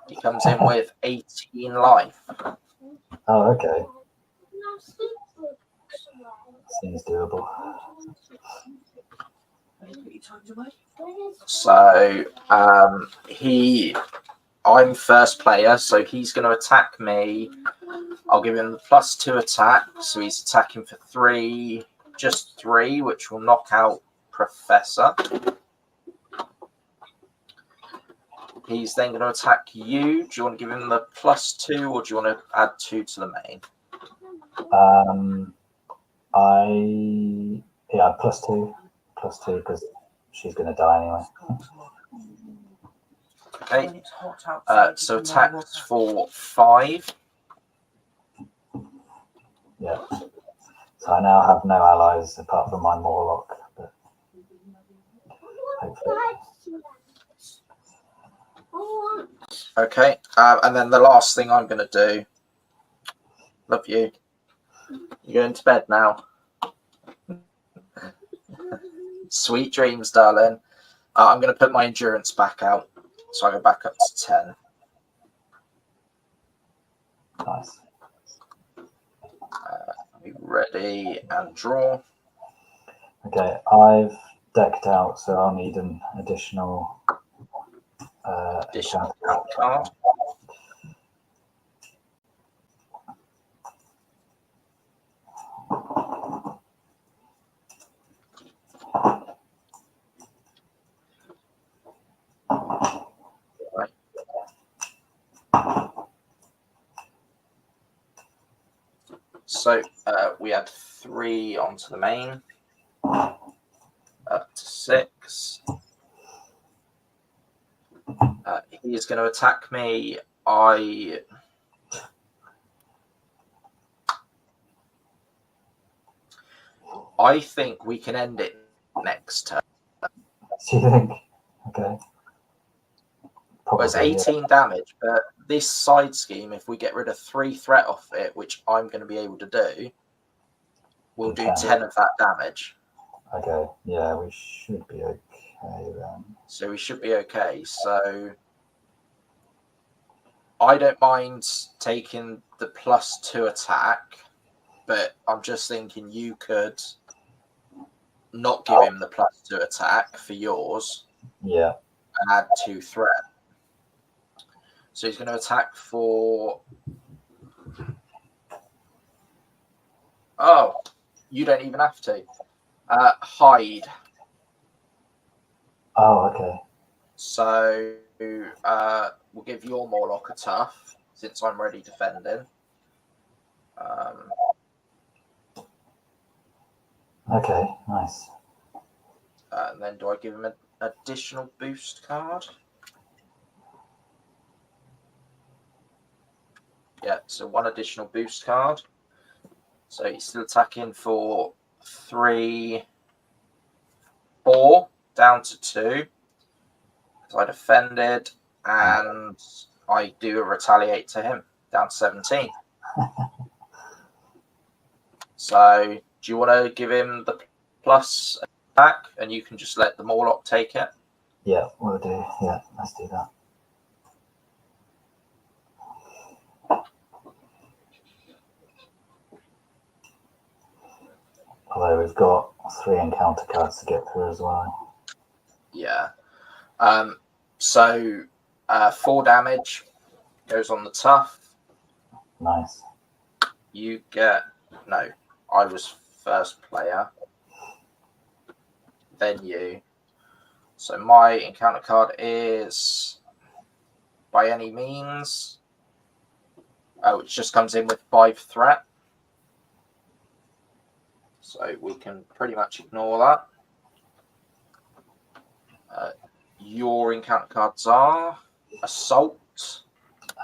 He comes in with 18 life. Oh, okay. Seems doable. So I'm first player, so he's going to attack me. I'll give him the +2 attack, so he's attacking for 3, just 3, which will knock out Professor. He's then going to attack you. Do you want to give him the +2, or do you want to add 2 to the main? Yeah, +2 because she's going to die anyway. Okay. When it's hot outside, So you can wear attacks water. for 5. Yeah. So I now have no allies apart from my Morlock, but hopefully. Okay. And then the last thing I'm going to do. Love you. You're going to bed now. Sweet dreams, darling. I'm going to put my endurance back out, so I go back up to 10. Nice. Be ready and draw. Okay, I've decked out, so I'll need an additional Additional encounter card. Right. So we add 3 onto the main, up to 6. He is going to attack me. I think we can end it next turn. Do you think? Okay. Well, it's 18 damage, but this side scheme, if we get rid of 3 threat off it, which I'm going to be able to do, we'll do 10 of that damage. Okay, yeah, we should be okay then. So we should be okay. So I don't mind taking the +2 attack, but I'm just thinking you could not give him the +2 attack for yours. Yeah. And add 2 threat. So he's going to attack for... Oh, you don't even have to. Hide. Oh, okay. So we'll give your Morlock a tough, since I'm already defending. Okay, nice. And then do I give him an additional boost card? Yeah, so 1 additional boost card. So he's still attacking for 3, 4, down to 2. Because I defended, and I do a retaliate to him, down to 17. So do you want to give him the plus attack, and you can just let the Morlock take it? Yeah, we'll do. Yeah, let's do that. Although we've got 3 encounter cards to get through as well. Yeah. So 4 damage goes on the tough. Nice. You get... No, I was first player. Then you. So my encounter card is by any means, which just comes in with 5 threat. So we can pretty much ignore that. Your encounter cards are Assault.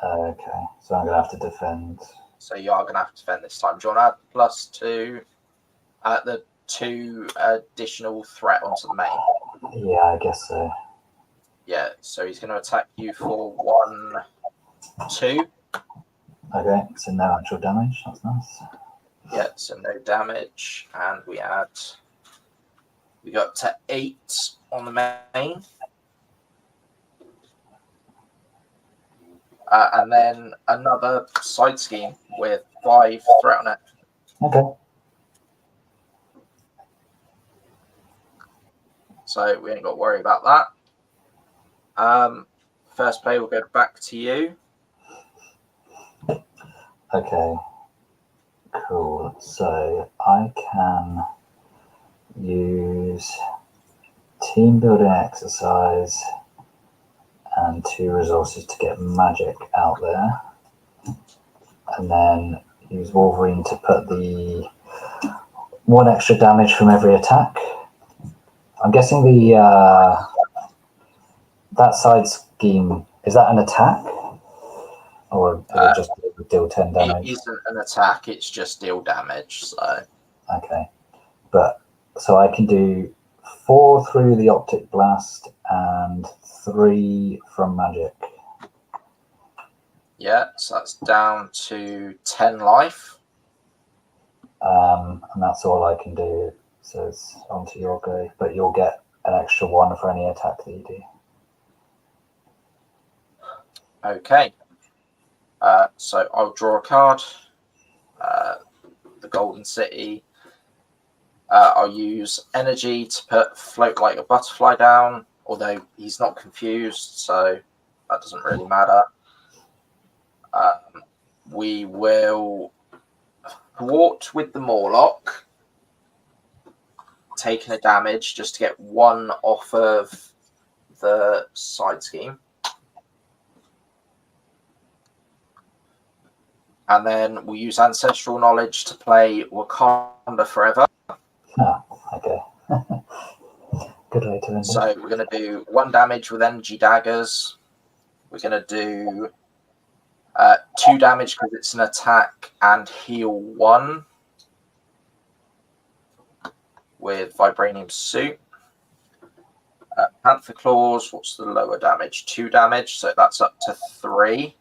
Okay, so I'm going to have to defend. So you are going to have to defend this time. Do you want to add +2? The 2 additional threat onto the main. Yeah, I guess so. Yeah, so he's going to attack you for 1, 2. Okay, so no actual damage. That's nice. Yeah, so no damage. And we got to 8 on the main. And then another side scheme with 5 threat on it. Okay. So we ain't got to worry about that. First play will go back to you. Okay. Cool. So I can use team building exercise and 2 resources to get magic out there, and then use Wolverine to put the 1 extra damage from every attack. I'm guessing the that side scheme, is that an attack? Or does it just deal 10 damage? It isn't an attack, it's just deal damage. So okay. But so I can do 4 through the optic blast and 3 from magic. yeah, so that's down to 10 life. And that's all I can do. So it's onto your go, but you'll get an extra 1 for any attack that you do. Okay. So I'll draw a card. The Golden City. I'll use energy to put Float Like a Butterfly down, although he's not confused, so that doesn't really matter. We will thwart with the Morlock, taking a damage just to get 1 off of the side scheme. And then we'll use Ancestral Knowledge to play Wakanda Forever. Ah, okay. Good way to end it. So we're going to do 1 damage with Energy Daggers. We're going to do 2 damage because it's an attack, and heal 1 with Vibranium Suit. Panther Claws, what's the lower damage? 2 damage, so that's up to 3.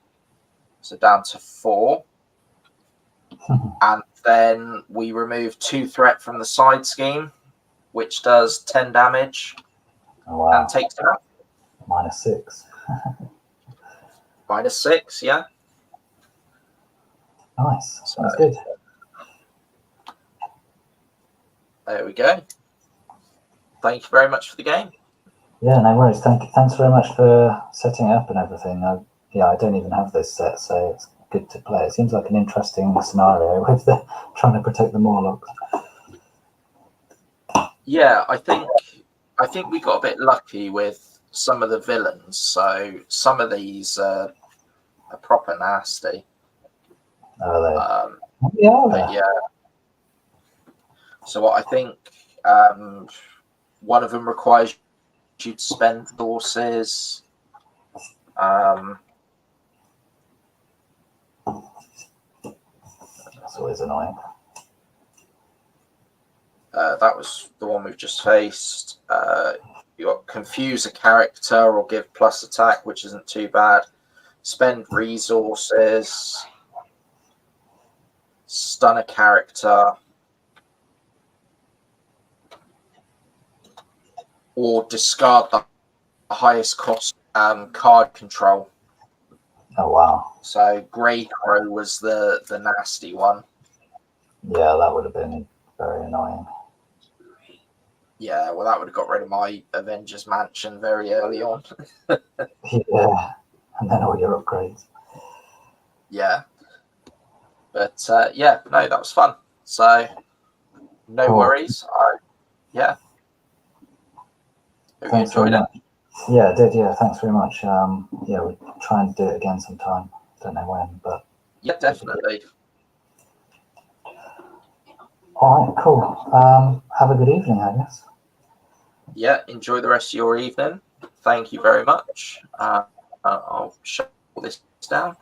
So down to 4. And then we remove 2 threat from the side scheme, which does 10 damage. Oh, wow. And takes it out. -6. -6, yeah. Nice. Sounds good. There we go. Thank you very much for the game. Yeah, no worries. Thanks very much for setting it up and everything. I don't even have this set, so it's good to play. It seems like an interesting scenario with trying to protect the Morlocks. Yeah, I think we got a bit lucky with some of the villains. So some of these are proper nasty. Are they? But yeah. So what I think, one of them requires you to spend resources. That's always annoying. That was the one we've just faced. You got confuse a character or give plus attack, which isn't too bad. Spend resources. Stun a character. Or discard the highest cost card control. Oh, wow. So Grey Crow was the nasty one. Yeah, that would have been very annoying. Yeah, well, that would have got rid of my Avengers Mansion very early on. Yeah, and then all your upgrades. Yeah. But, yeah, no, that was fun. So, no Cool. worries. Yeah. Hope you Thanks very enjoyed it. much. Yeah, I did. Yeah, thanks very much. Yeah, we'll try and do it again sometime. Don't know when, but Yeah, definitely. all right, cool. Have a good evening, I guess. Yeah, enjoy the rest of your evening. Thank you very much. I'll shut this down.